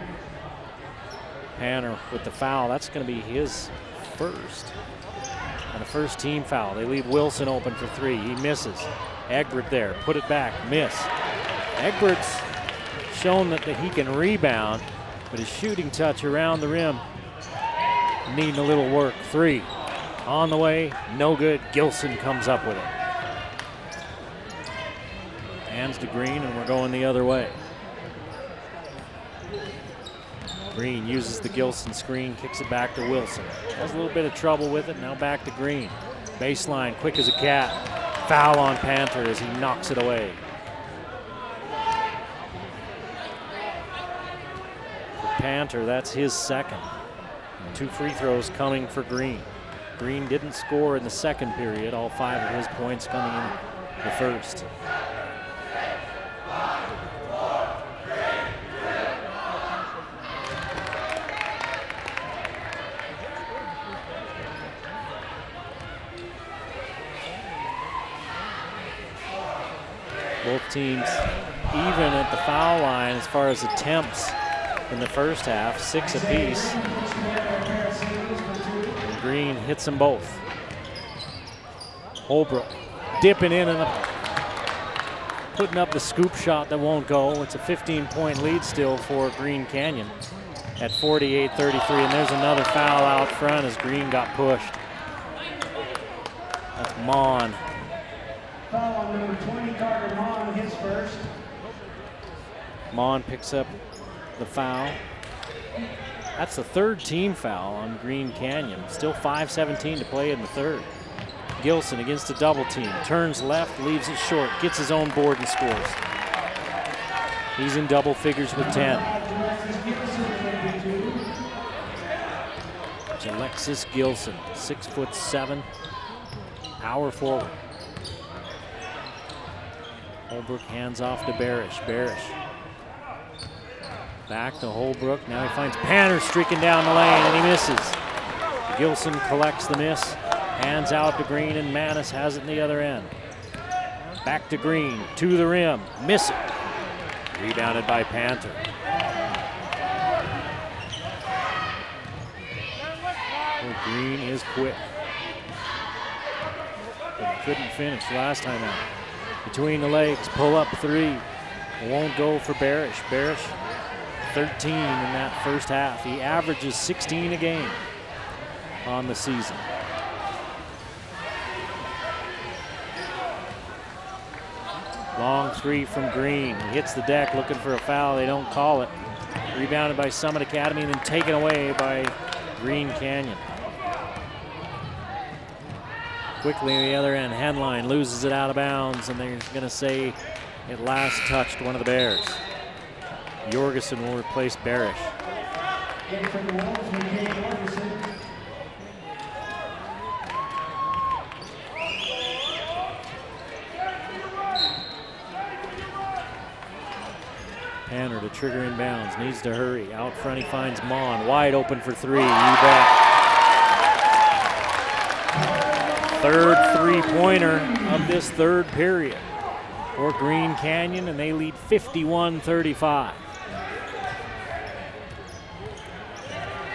S11: Panter with the foul. That's going to be his first. And a first team foul. They leave Wilson open for 3. He misses. Egbert there. Put it back. Miss. Egbert's shown that he can rebound, but his shooting touch around the rim needing a little work. 3. On the way. No good. Gilson comes up with it. Hands to Green, and we're going the other way. Green uses the Gilson screen, kicks it back to Wilson. Has a little bit of trouble with it, now back to Green. Baseline, quick as a cat. Foul on Panther as he knocks it away. For Panther, that's his second. 2 free throws coming for Green. Green didn't score in the second period, all 5 of his points coming in the first. Both teams even at the foul line as far as attempts in the first half, 6 apiece. And Green hits them both. Holbrook dipping in and putting up the scoop shot that won't go. It's a 15-point lead still for Green Canyon at 48-33, and there's another foul out front as Green got pushed. That's Mon.
S3: Foul on number 20, Carter Mon, his first.
S11: Mon picks up the foul. That's the 3rd team foul on Green Canyon. Still 5:17 to play in the 3rd. Gilson against a double team. Turns left, leaves it short, gets his own board and scores. He's in double figures with 10. It's Alexis Gilson, 6'7", power forward. Holbrook hands off to Barish. Barish back to Holbrook. Now he finds Panner streaking down the lane and he misses. Gilson collects the miss, hands out to Green, and Manis has it in the other end. Back to Green, to the rim, miss it. Rebounded by Panther. Well, Green is quick, but he couldn't finish last time out. Between the legs, pull up 3. Won't go for Barish. Barish 13 in that first half. He averages 16 a game on the season. Long 3 from Green. He hits the deck looking for a foul. They don't call it. Rebounded by Summit Academy and then taken away by Green Canyon. Quickly on the other end, Henline loses it out of bounds, and they're going to say it last touched one of the Bears. Jorgensen will replace Barish. Panner to trigger inbounds, needs to hurry. Out front he finds Mon, wide open for 3, you bet. 3rd three-pointer of this 3rd period for Green Canyon, and they lead 51-35.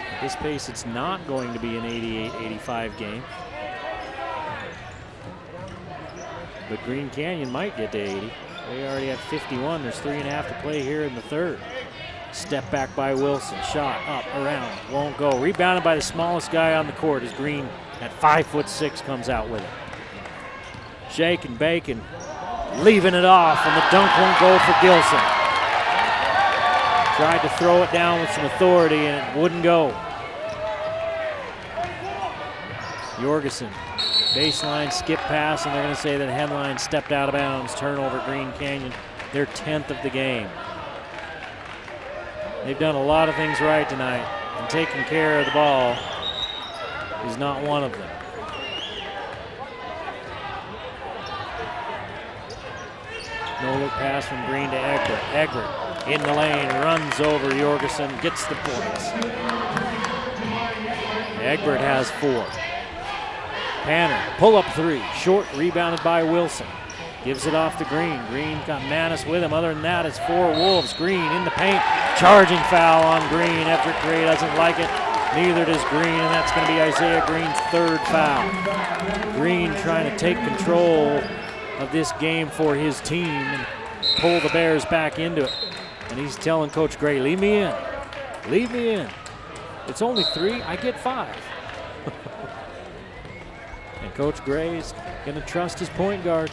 S11: At this pace, it's not going to be an 88-85 game. But Green Canyon might get to 80. They already have 51. There's 3.5 to play here in the 3rd. Step back by Wilson. Shot up, around, won't go. Rebounded by the smallest guy on the court as Green at 5'6" comes out with it. Shake and bacon, leaving it off, and the dunk won't go for Gilson. Tried to throw it down with some authority, and it wouldn't go. Jorgensen, baseline skip pass, and they're going to say that Henline stepped out of bounds. Turnover, Green Canyon, their 10th of the game. They've done a lot of things right tonight, and taking care of the ball is not one of them. No look pass from Green to Egbert. Egbert in the lane, runs over Jorgensen, gets the points. Egbert has 4. Panner, pull up 3, short, rebounded by Wilson. Gives it off to Green. Green got Manis with him. Other than that, it's 4 Wolves. Green in the paint, charging foul on Green. Everett Gray doesn't like it. Neither does Green, and that's going to be Isaiah Green's 3rd foul. Green trying to take control of this game for his team and pull the Bears back into it. And he's telling Coach Gray, leave me in. Leave me in. It's only 3, I get 5. And Coach Gray's going to trust his point guard.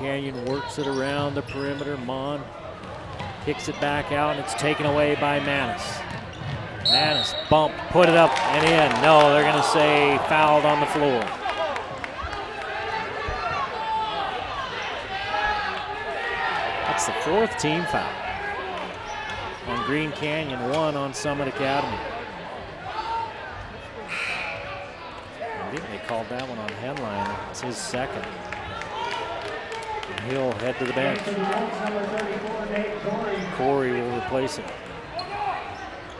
S11: Canyon works it around the perimeter. Mon kicks it back out, and it's taken away by Manis. Manis, bump, put it up and in. No, they're going to say fouled on the floor. That's the 4th team foul on Green Canyon, 1 on Summit Academy. I think they called that one on Henline. It's his 2nd. And he'll head to the bench. Corey will replace him.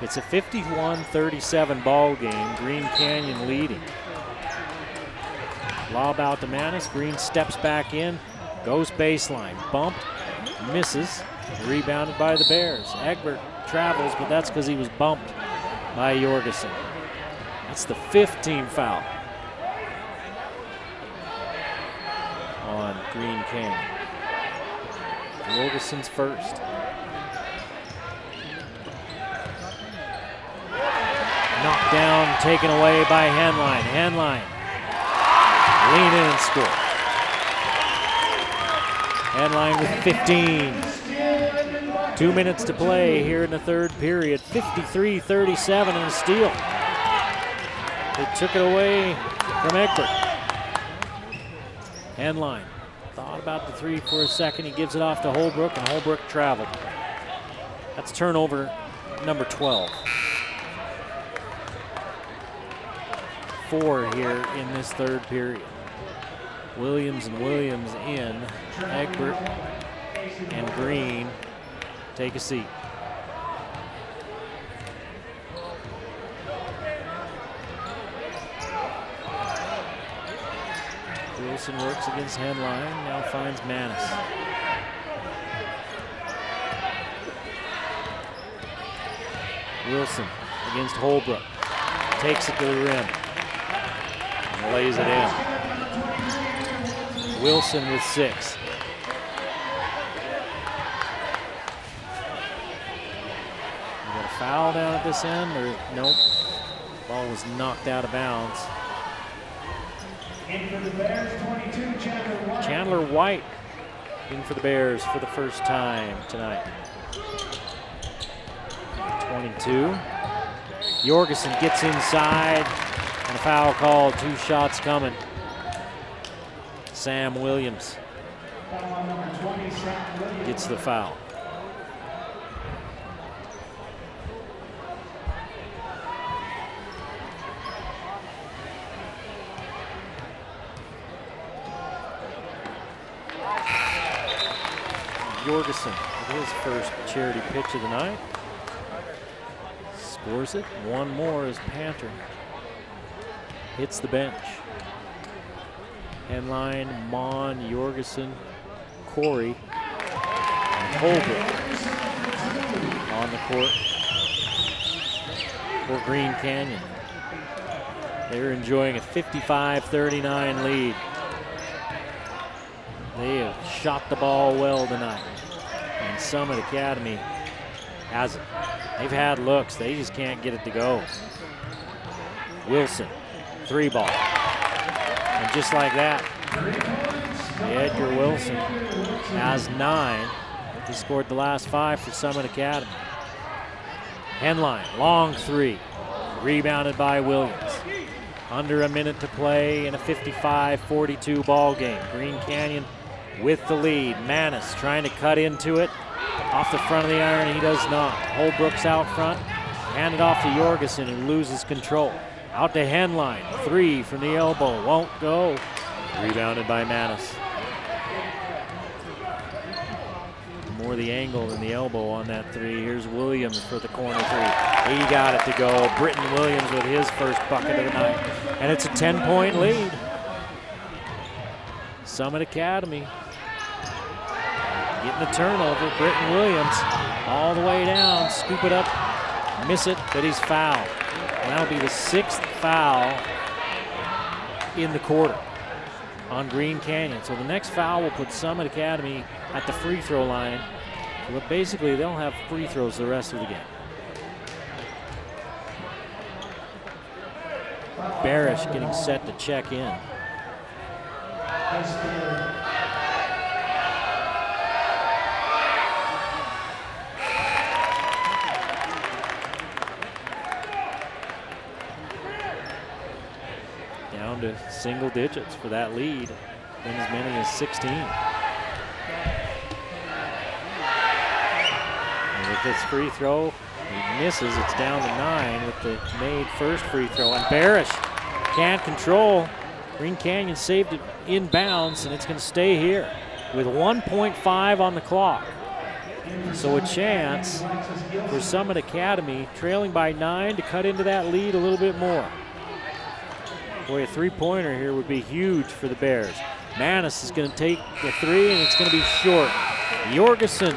S11: It's a 51-37 ball game. Green Canyon leading. Lob out to Manis. Green steps back in, goes baseline, bumped, misses, rebounded by the Bears. Egbert travels, but that's because he was bumped by Jorgensen. That's the 5th team foul on Green Canyon. Jorgensen's first. Knocked down, taken away by Henline. Henline, lean in and score. Henline with 15. 2 minutes to play here in the 3rd period. 53-37 and a steal. They took it away from Egbert. Henline thought about the 3 for a second. He gives it off to Holbrook, and Holbrook traveled. That's turnover number 12. 4 here in this 3rd period. Williams and Williams in. Egbert and Green take a seat. Wilson works against Henline, now finds Manis. Wilson against Holbrook, takes it to the rim, and lays it in. Wilson with 6. We got a foul down at this end, or nope? Ball was knocked out of bounds.
S3: In for the Bears, 22,
S11: Chandler White in for the Bears for the first time tonight. 22. Jorgensen gets inside, and a foul called. 2 shots coming. Sam Williams gets the foul. Jorgensen with his first charity pitch of the night. Scores it. 1 more as Panther hits the bench. Henline, Mon, Jorgensen, Corey, and Holbrook on the court for Green Canyon. They're enjoying a 55-39 lead. They have shot the ball well tonight, and Summit Academy hasn't. They've had looks, they just can't get it to go. Wilson, 3 ball. And just like that, Edgar Wilson has 9. He scored the last 5 for Summit Academy. Henline, long 3, rebounded by Williams. Under a minute to play in a 55-42 ball game. Green Canyon with the lead. Manis trying to cut into it. Off the front of the iron, he does not. Holbrook's out front. Hand it off to Jorgensen, who loses control. Out to Henline, 3 from the elbow, won't go. Rebounded by Manis. More the angle than the elbow on that 3. Here's Williams for the corner 3. He got it to go. Britton Williams with his first bucket of the night. And it's a 10-point lead. Summit Academy getting the turnover. Britton Williams all the way down, scoop it up, miss it, but he's fouled. And that'll be the 6th foul in the quarter on Green Canyon. So the next foul will put Summit Academy at the free throw line. So basically they'll have free throws the rest of the game. Barish getting set to check in. down to single digits for that lead, been as many as 16. And with this free throw, he misses. It's down to 9 with the made first free throw. And Barish can't control. Green Canyon saved it inbounds, and it's going to stay here with 1.5 on the clock. So a chance for Summit Academy, trailing by 9, to cut into that lead a little bit more. Boy, a three-pointer here would be huge for the Bears. Manis is going to take the three, and it's going to be short. Jorgensen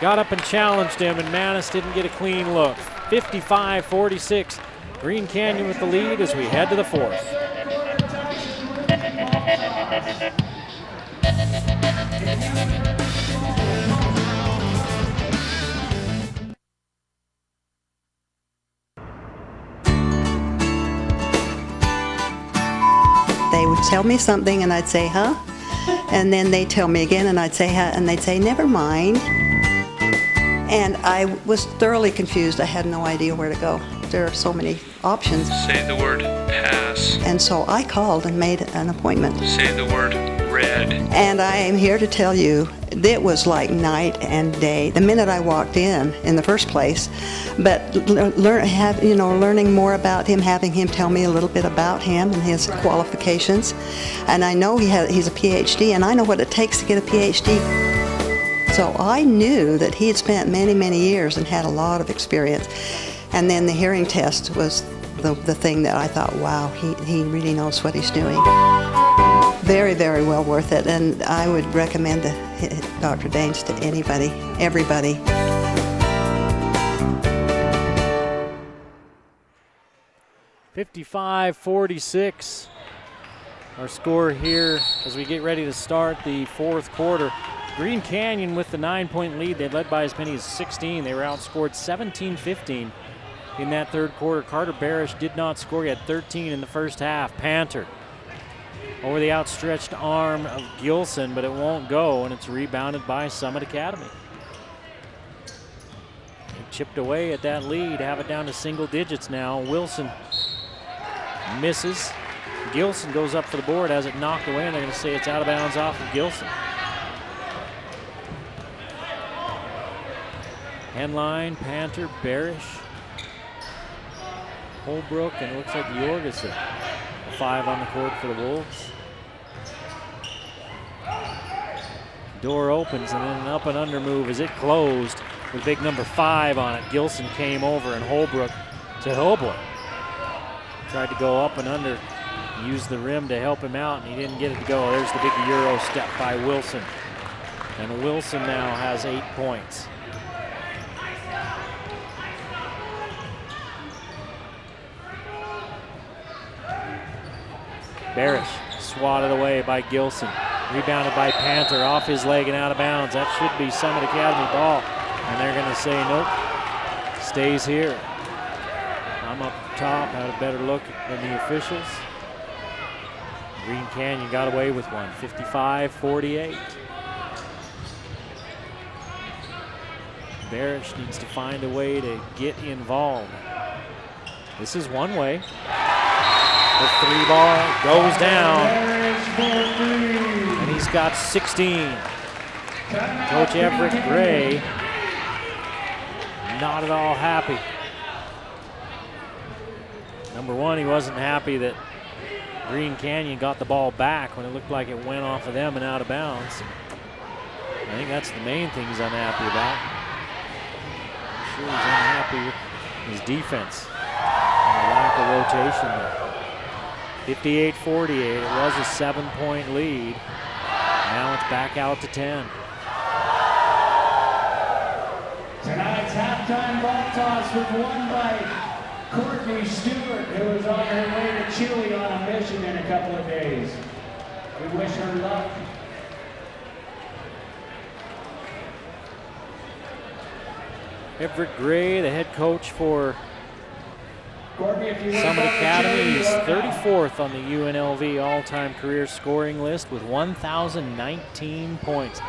S11: got up and challenged him, and Manis didn't get a clean look. 55-46. Green Canyon with the lead as we head to the fourth.
S12: They would tell me something and I'd say, huh? And then they'd tell me again and I'd say, huh? And they'd say, never mind. And I was thoroughly confused. I had no idea where to go. There are so many options.
S7: Say the word pass.
S12: And so I called and made an appointment.
S7: Say the word red.
S12: And I am here to tell you, it was like night and day. The minute I walked in the first place, but learning more about him, having him tell me a little bit about him and his qualifications. And I know he's a PhD, and I know what it takes to get a PhD. So I knew that he had spent many, many years and had a lot of experience. And then the hearing test was the thing that I thought, wow, he really knows what he's doing. Very, very well worth it, and I would recommend Dr. Daines to anybody, everybody.
S11: (55-46). Our score here as we get ready to start the fourth quarter. Green Canyon with the 9-point lead. They led by as many as 16. They were outscored 17-15 in that third quarter. Carter Barish did not score. He had 13 in the first half. Panter over the outstretched arm of Gilson, but it won't go, and it's rebounded by Summit Academy. They chipped away at that lead, have it down to single digits now. Wilson misses. Gilson goes up for the board, has it knocked away, and they're going to say it's out of bounds off of Gilson. Henline, Panter, Barish, Holbrook, and it looks like Jorgensen. 5 on the court for the Wolves. Door opens, and then an up and under move as it closed with big number 5 on it. Gilson came over, and Holbrook said, oh boy. Tried to go up and under, used the rim to help him out, and he didn't get it to go. There's the big Euro step by Wilson. And Wilson now has 8 points. Barish swatted away by Gilson. Rebounded by Panter, off his leg and out of bounds. That should be Summit Academy ball. And they're going to say nope, stays here. I'm up top, had a better look than the officials. Green Canyon got away with one, 55-48. Barish needs to find a way to get involved. This is one way. The 3-ball goes down, and he's got 16. Coach Everett Gray not at all happy. Number one, he wasn't happy that Green Canyon got the ball back when it looked like it went off of them and out of bounds. I think that's the main thing he's unhappy about. I'm sure he's unhappy with his defense and the lack of rotation there. 58-48, it was a 7-point lead. Now it's back out to 10.
S3: Tonight's halftime ball toss was won by Courtney Stewart, who is on her way to Chile on a mission in a couple of days. We wish her luck.
S11: Everett Gray, the head coach for Summit Academy, is 34th on the UNLV all-time career scoring list with 1,019 points.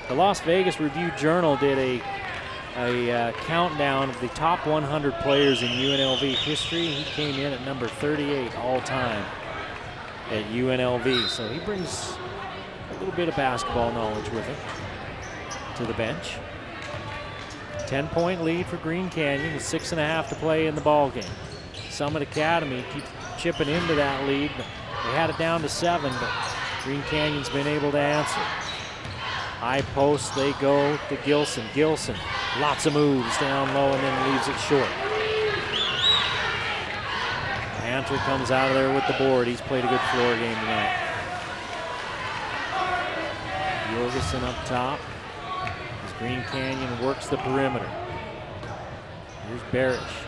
S11: The Las Vegas Review-Journal did a countdown of the top 100 players in UNLV history. He came in at number 38 all-time. at UNLV. So he brings a little bit of basketball knowledge with him to the bench. 10-point lead for Green Canyon with 6.5 to play in the ball game. Summit Academy keeps chipping into that lead. They had it down to 7, but Green Canyon's been able to answer. High post, they go to Gilson. Gilson, lots of moves down low and then leaves it short. Hunter comes out of there with the board. He's played a good floor game tonight. Jorgensen up top as Green Canyon works the perimeter. Here's Barish.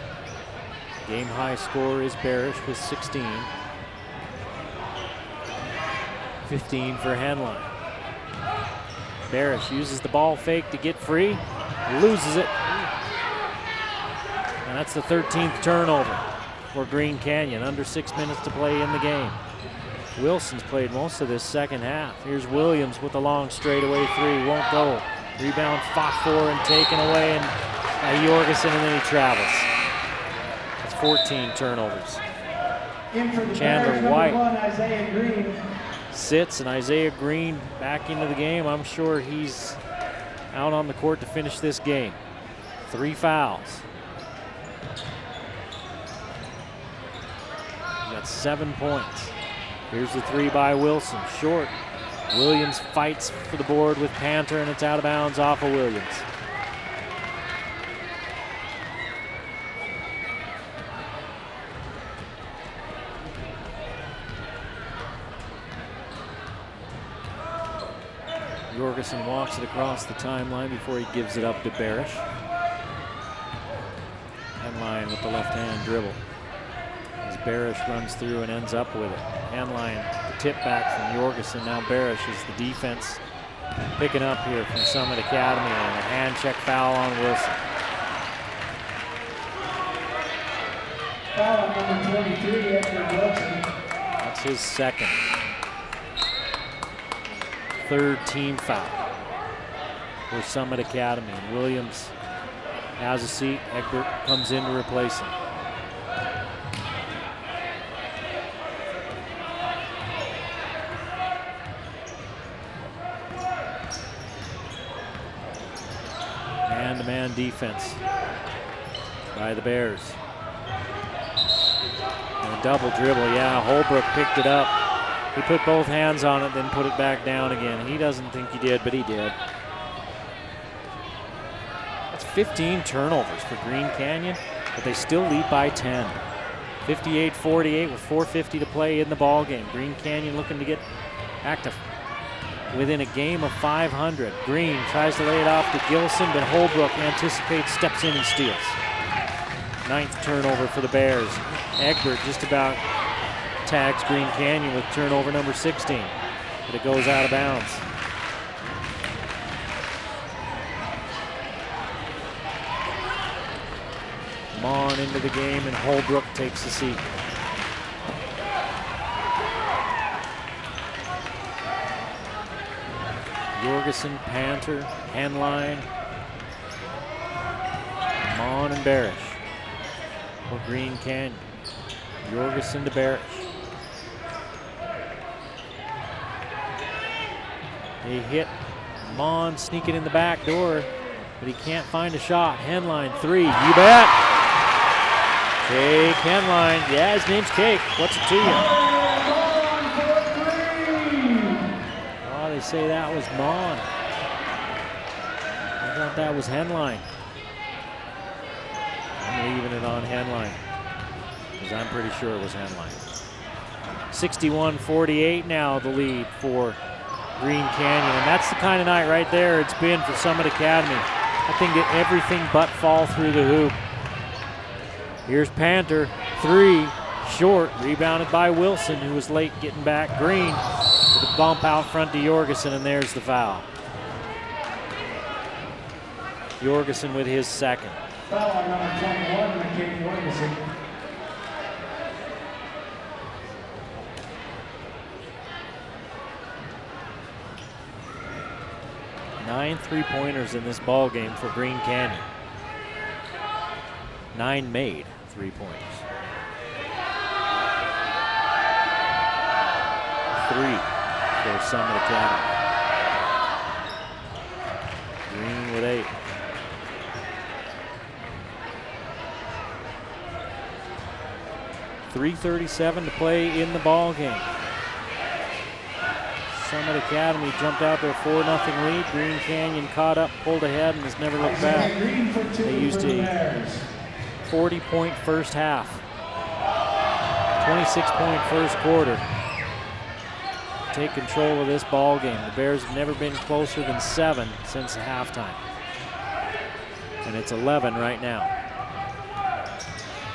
S11: Game high score is Barish with 16. 15 for Henline. Barish uses the ball fake to get free, loses it. And that's the 13th turnover for Green Canyon. Under 6 minutes to play in the game. Wilson's played most of this second half. Here's Williams with a long straightaway three, won't go. Rebound fought for and taken away and by Jorgensen, and then he travels. That's 14 turnovers. Chandler White sits, and Isaiah Green back into the game. I'm sure he's out on the court to finish this game. 3 fouls. He got 7 points. Here's the three by Wilson, short. Williams fights for the board with Panther, and it's out of bounds off of Williams. Jorgensen walks it across the timeline before he gives it up to Barish. Henline with the left hand dribble. As Barish runs through and ends up with it. Henline, the tip back from Jorgensen. Now Barish is the defense picking up here from Summit Academy, and a hand check foul on Wilson.
S3: Foul on number 23, Edward Wilson.
S11: That's his second. Third team foul for Summit Academy. And Williams has a seat. Egbert comes in to replace him. Man-to-man defense by the Bears. And a double dribble, yeah, Holbrook picked it up. He put both hands on it, then put it back down again. He doesn't think he did, but he did. That's 15 turnovers for Green Canyon, but they still lead by 10. 58-48 with 4:50 to play in the ball game. Green Canyon looking to get back to within a game of 500. Green tries to lay it off to Gilson, but Holbrook anticipates, steps in and steals. 9th turnover for the Bears. Egbert just about tags Green Canyon with turnover number 16, but it goes out of bounds. Mon into the game, and Holbrook takes the seat. Jorgensen, Panther, Henline, Mon and Barish for Green Canyon. Jorgensen to Barish. They hit Mon sneaking in the back door, but he can't find a shot. Henline three, you bet. Cake Henline, yeah, his name's Cake. What's it to you? They say that was Mon. I thought that was Henline. I'm leaving it on Henline because I'm pretty sure it was Henline. 61-48 now the lead for Green Canyon, and that's the kind of night right there it's been for Summit Academy. I think that everything but fall through the hoop. Here's Panther, three, short, rebounded by Wilson, who was late getting back. Green with a bump out front to Jorgensen, and there's the foul. Jorgensen with his second.
S3: Foul on number 21, McKinney Jorgensen.
S11: Nine three-pointers in this ball game for Green Canyon. 9 made three-pointers. three for Summit Academy. Green with 8. .337 to play in the ball game. Summit Academy jumped out to a 4-0 lead. Green Canyon caught up, pulled ahead, and has never looked back. They used a 40-point first half, 26-point first quarter. Take control of this ball game. The Bears have never been closer than 7 since the halftime. And it's 11 right now.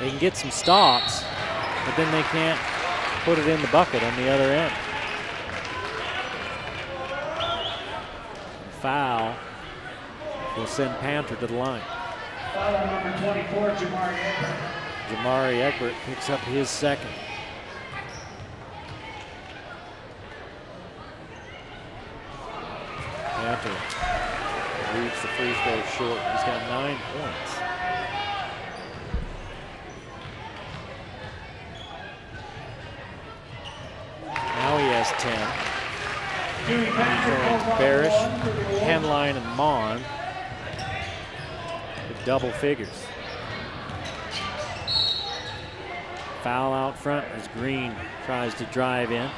S11: They can get some stops, but then they can't put it in the bucket on the other end. Foul will send Panther to the line.
S3: Foul on number 24, Jamari Egbert.
S11: Jamari Egbert picks up his second. Panther leaves the free throw short. He's got 9 points. Now he has 10. Barish, Henline, and Mon with double figures. Foul out front as Green tries to drive in.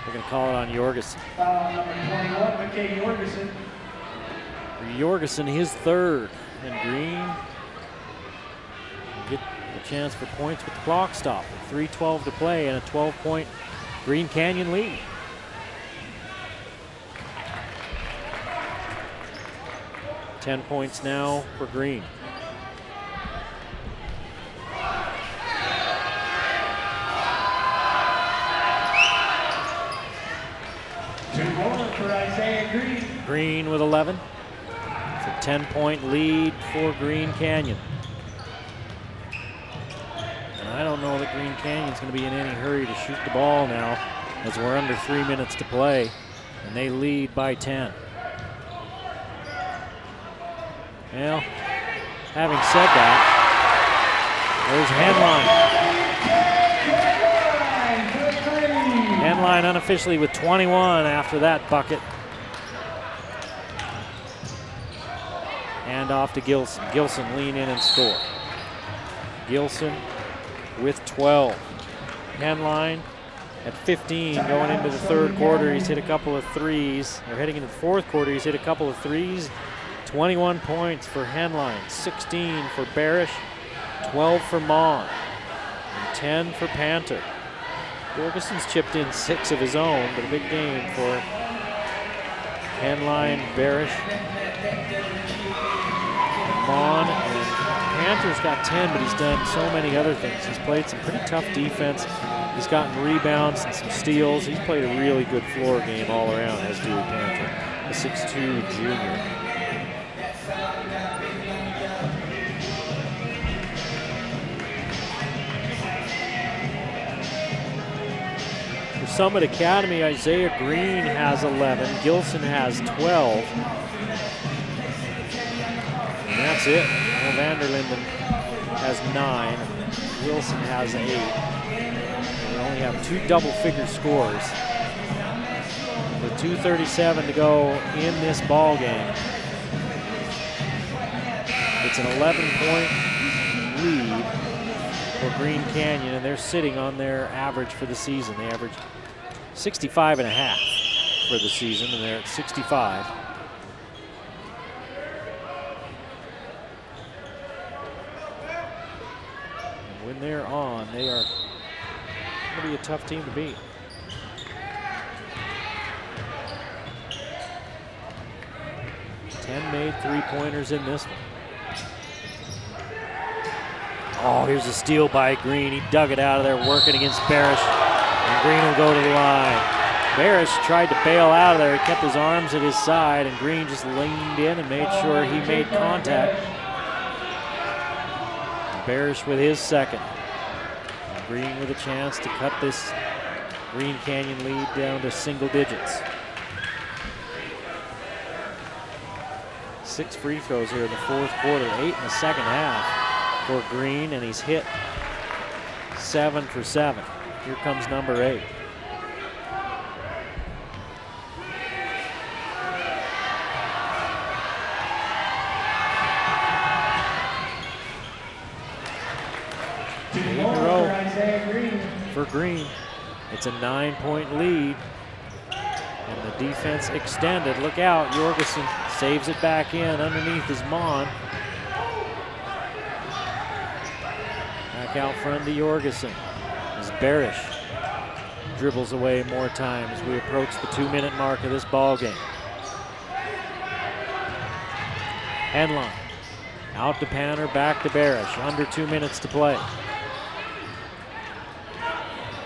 S11: They're going to call it on Jorgensen.
S3: Foul number 21, McKay Jorgensen.
S11: Jorgensen, his third, and Green will get a chance for points with the clock stop. 3:12 to play and a 12-point Green Canyon lead. $10 points now for Green.
S3: Two more for Isaiah Green.
S11: Green with 11. It's a 10-point lead for Green Canyon. And I don't know that Green Canyon's going to be in any hurry to shoot the ball now, as we're under 3 minutes to play, and they lead by 10. Well, having said that, there's Henline. Henline unofficially with 21 after that bucket. Hand off to Gilson. Gilson lean in and score. Gilson with 12. Henline at 15 going into the third quarter. He's hit a couple of threes. Or heading into the fourth quarter, he's hit a couple of threes. 21 points for Henline, 16 for Barish, 12 for Mon, and 10 for Panther. Jorgensen's chipped in 6 of his own, but a big game for Henline, Barish, Mon, and Panther's got 10, but he's done so many other things. He's played some pretty tough defense. He's gotten rebounds and some steals. He's played a really good floor game all around, as Dewey Panther, a 6'2" junior. Summit Academy, Isaiah Green has 11, Gilson has 12. And that's it. Well, Vanderlinden has 9, Wilson has 8. And we only have 2 double-figure scores. With 2:37 to go in this ball game. It's an 11-point lead for Green Canyon, and they're sitting on their average for the season. They average 65.5 for the season, and they're at 65. And when they're on, they are going to be a tough team to beat. Ten made three-pointers in this one. Oh, here's a steal by Green. He dug it out of there, working against Barish. And Green will go to the line. Barish tried to bail out of there. He kept his arms at his side, and Green just leaned in and made sure he made contact. Barish with his second. And Green with a chance to cut this Green Canyon lead down to single digits. 6 free throws here in the fourth quarter, 8 in the second half for Green, and he's hit 7 for 7. Here comes number 8.
S3: Isaiah Green.
S11: For Green. It's a 9-point lead. And the defense extended. Look out, Jorgensen saves it back in. Underneath is Mon. Back out front to Jorgensen. As Barish dribbles away more time as we approach the 2-minute mark of this ball game. Henline. Out to Panner, back to Barish. Under 2 minutes to play.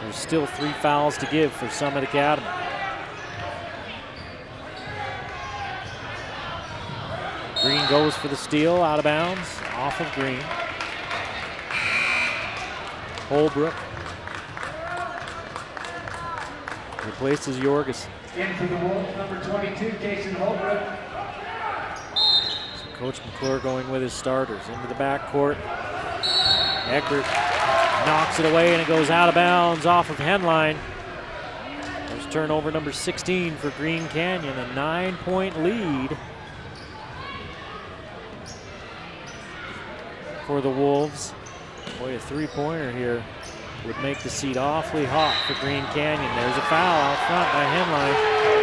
S11: There's still 3 fouls to give for Summit Academy. Green goes for the steal, out of bounds, off of Green. Holbrook replaces Jorgensen.
S3: In for the Wolves, number 22, Jason Holbrook.
S11: So Coach McClure going with his starters into the backcourt. Eckert knocks it away and it goes out of bounds off of Henline. There's turnover number 16 for Green Canyon, a 9-point lead for the Wolves. Boy, a 3-pointer here would make the seat awfully hot for Green Canyon. There's a foul out front by Henline.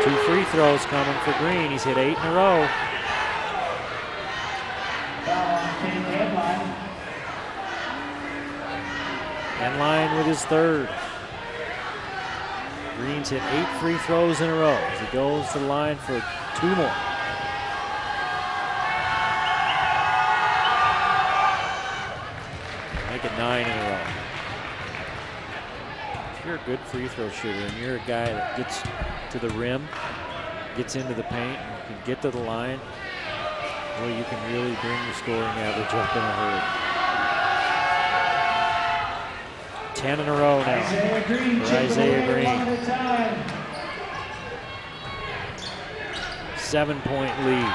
S11: 2 free throws coming for Green. He's hit 8 in a row. Henline with his 3rd. Green's hit 8 free throws in a row as he goes to the line for 2 more. Make it 9 in a row. If you're a good free throw shooter and you're a guy that gets to the rim, gets into the paint, and can get to the line, well, you can really bring your scoring average up in a hurry. 10 in a row now for Isaiah Green. 7-point lead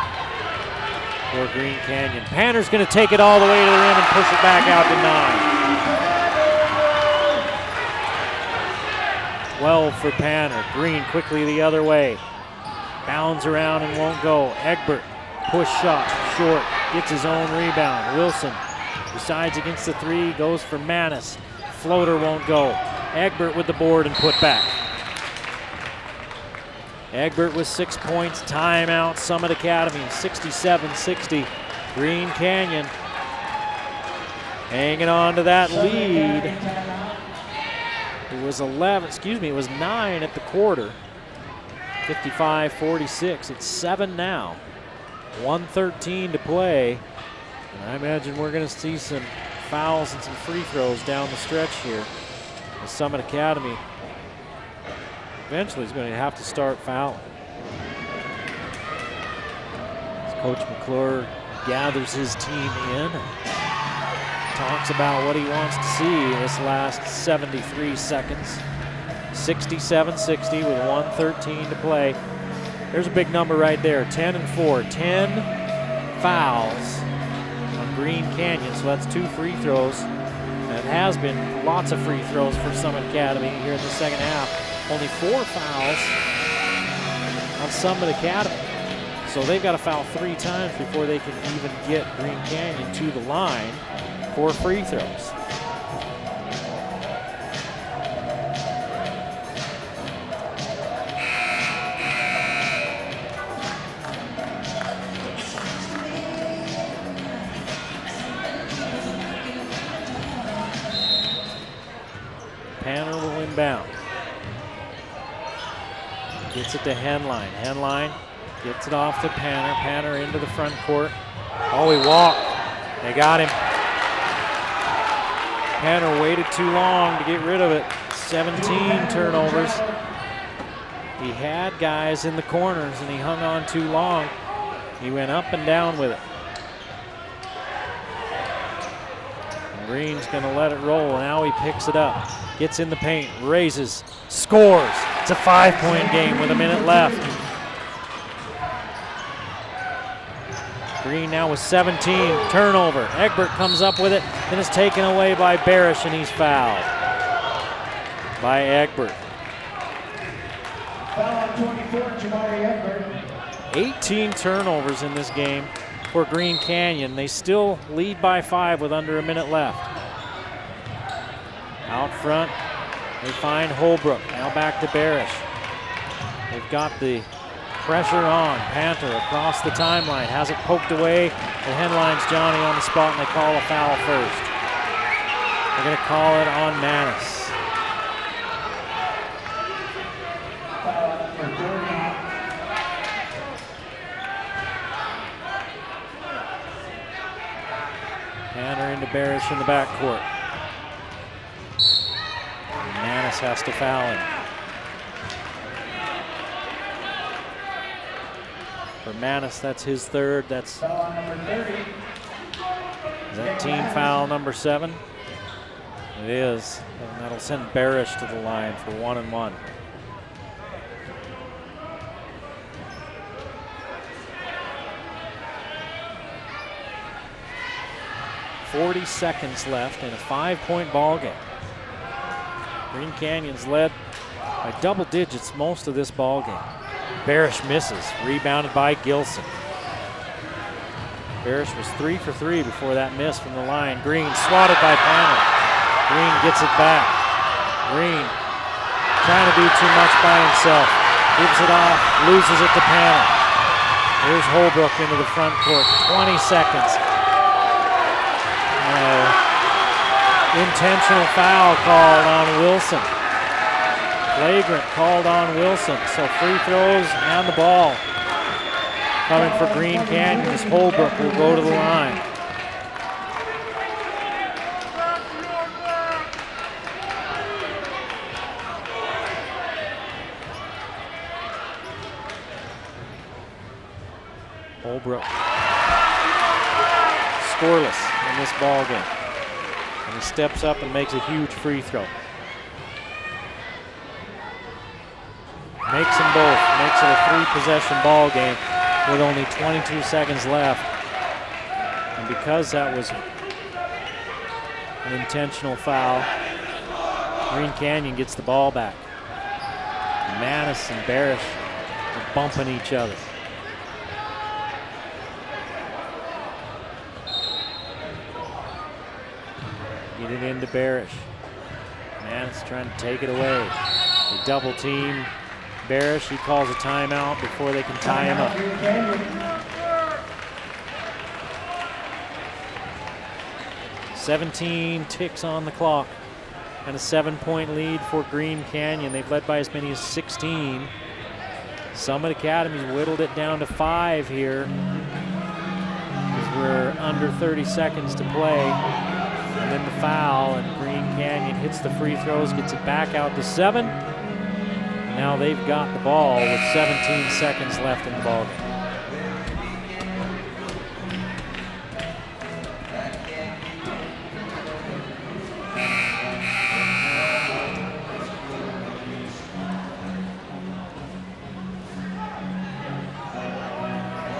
S11: for Green Canyon. Panner's going to take it all the way to the rim and push it back out to 9. 12 for Panner. Green quickly the other way. Bounds around and won't go. Egbert, push shot, short, gets his own rebound. Wilson decides against the 3, goes for Manis. Floater won't go. Egbert with the board and put back. Egbert with 6 points. Timeout, Summit Academy, 67-60. Green Canyon hanging on to that lead. It was 11, it was 9 at the quarter. 55-46, it's 7 now. 1:13 to play. And I imagine we're gonna see some fouls and some free throws down the stretch here. The Summit Academy eventually is going to have to start fouling. As Coach McClure gathers his team in and talks about what he wants to see this last 73 seconds. 67-60 with 1:13 to play. There's a big number right there, 10 and 4, 10 fouls on Green Canyon, so that's 2 free throws. And it has been lots of free throws for Summit Academy here in the second half. Only 4 fouls on Summit Academy. So they've got to foul 3 times before they can even get Green Canyon to the line for free throws. Panner will inbound. Gets it to Henline. Henline gets it off to Panner. Panner into the front court. Oh, he walked. They got him. Panner waited too long to get rid of it. 17 turnovers. He had guys in the corners and he hung on too long. He went up and down with it. And Green's gonna let it roll. Now he picks it up. Gets in the paint, raises, scores. It's a 5-point game with a minute left. Green now with 17, turnover. Egbert comes up with it, and is taken away by Barish, and he's fouled by Egbert.
S3: Foul on 24, Jamari Egbert.
S11: 18 turnovers in this game for Green Canyon. They still lead by 5 with under a minute left. Out front, they find Holbrook. Now back to Barish. They've got the pressure on. Panther across the timeline, has it poked away. The headline's Johnny on the spot, and they call a foul first. They're going to call it on Manis. Panther into Barish in the backcourt. Manis has to foul him. For Manis, that's his third. That's is that team foul number 7? It is, and that'll send Barish to the line for 1-1. .40 seconds left in a 5-point ball game. Green Canyon's led by double digits most of this ball game. Barish misses, rebounded by Gilson. Barish was 3 for 3 before that miss from the line. Green swatted by Panther. Green gets it back. Green trying to do too much by himself. Gives it off, loses it to Panther. Here's Holbrook into the front court, 20 seconds. Intentional foul called on Wilson. Flagrant called on Wilson. So free throws and the ball coming for Green Canyon as Holbrook will go to the line. Holbrook scoreless in this ball game. And he steps up and makes a huge free throw. Makes them both. Makes it a 3-possession ball game with only 22 seconds left. And because that was an intentional foul, Green Canyon gets the ball back. Manis and Barish are bumping each other. Get it into Barish. Manis trying to take it away. They double team Barish. He calls a timeout before they can tie him up. .17 ticks on the clock and a 7-point lead for Green Canyon. They've led by as many as 16. Summit Academy's whittled it down to 5 here as we're under 30 seconds to play. And then the foul, and Green Canyon hits the free throws, gets it back out to 7. And now they've got the ball with 17 seconds left in the ball game.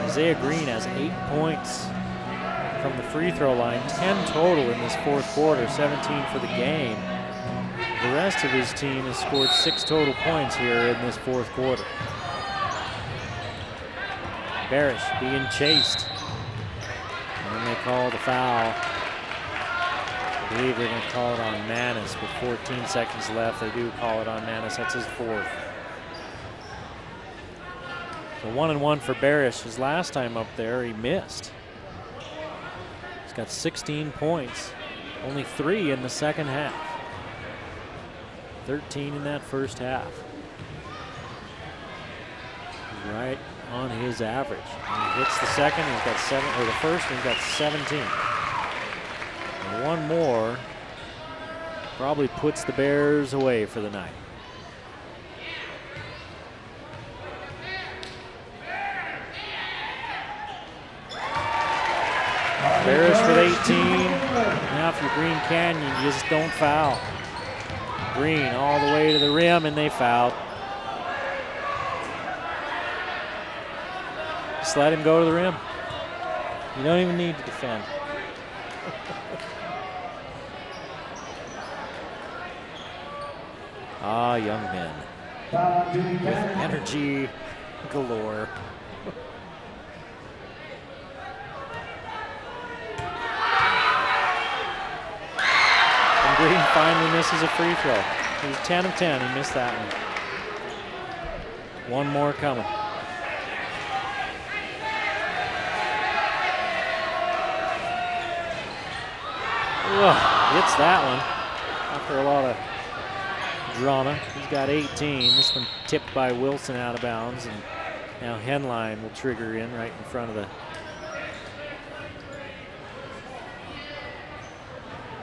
S11: Isaiah Green has 8 points from the free throw line, 10 total in this fourth quarter, 17 for the game. The rest of his team has scored 6 total points here in this fourth quarter. Barish being chased. And they call the foul. I believe they're going to call it on Manis with 14 seconds left. They do call it on Manis. That's his 4th. So 1-1 for Barish. His last time up there, he missed. He's got 16 points, only 3 in the second half. 13 in that first half. He's right on his average. When he hits the second, he's got 7, or the first, he's got 17. And one more probably puts the Bears away for the night. Barish with 18. Now if you're Green Canyon, you just don't foul. Green all the way to the rim, and they fouled. Just let him go to the rim. You don't even need to defend. Ah, young men with energy galore. Green finally misses a free throw. He was 10 of 10. He missed that one. One more coming. Hits that one after a lot of drama. He's got 18. This one tipped by Wilson out of bounds, and now Henline will trigger in right in front of the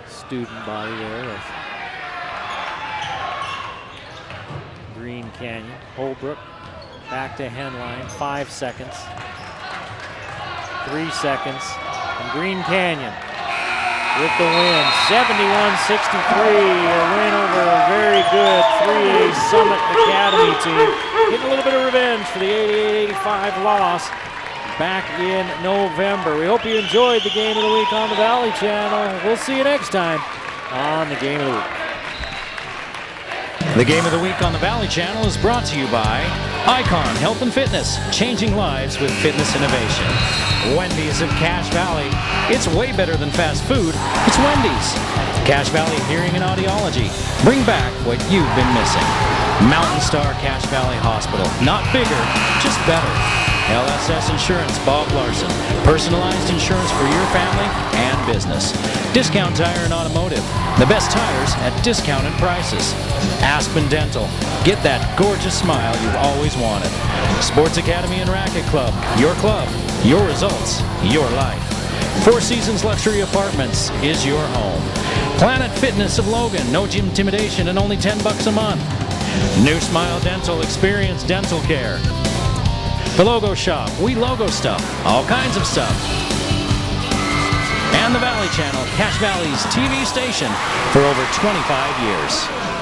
S11: student body there of Green Canyon. Holbrook back to Henline. 5 seconds. 3 seconds. And Green Canyon with the win, 71-63, a win over a very good 3A Summit Academy team. Getting a little bit of revenge for the 88-85 loss back in November. We hope you enjoyed the Game of the Week on the Valley Channel. We'll see you next time on the Game of the Week.
S1: The Game of the Week on the Valley Channel is brought to you by Icon Health and Fitness, changing lives with fitness innovation. Wendy's of Cache Valley. It's way better than fast food. It's Wendy's. Cache Valley Hearing and Audiology. Bring back what you've been missing. Mountain Star Cache Valley Hospital. Not bigger, just better. LSS Insurance, Bob Larson. Personalized insurance for your family and business. Discount Tire and Automotive. The best tires at discounted prices. Aspen Dental. Get that gorgeous smile you've always wanted. Sports Academy and Racket Club. Your club, your results, your life. Four Seasons Luxury Apartments is your home. Planet Fitness of Logan. No gym intimidation and only $10 a month. New Smile Dental. Experience dental care. The Logo Shop. We logo stuff. All kinds of stuff. And the Valley Channel, Cache Valley's TV station for over 25 years.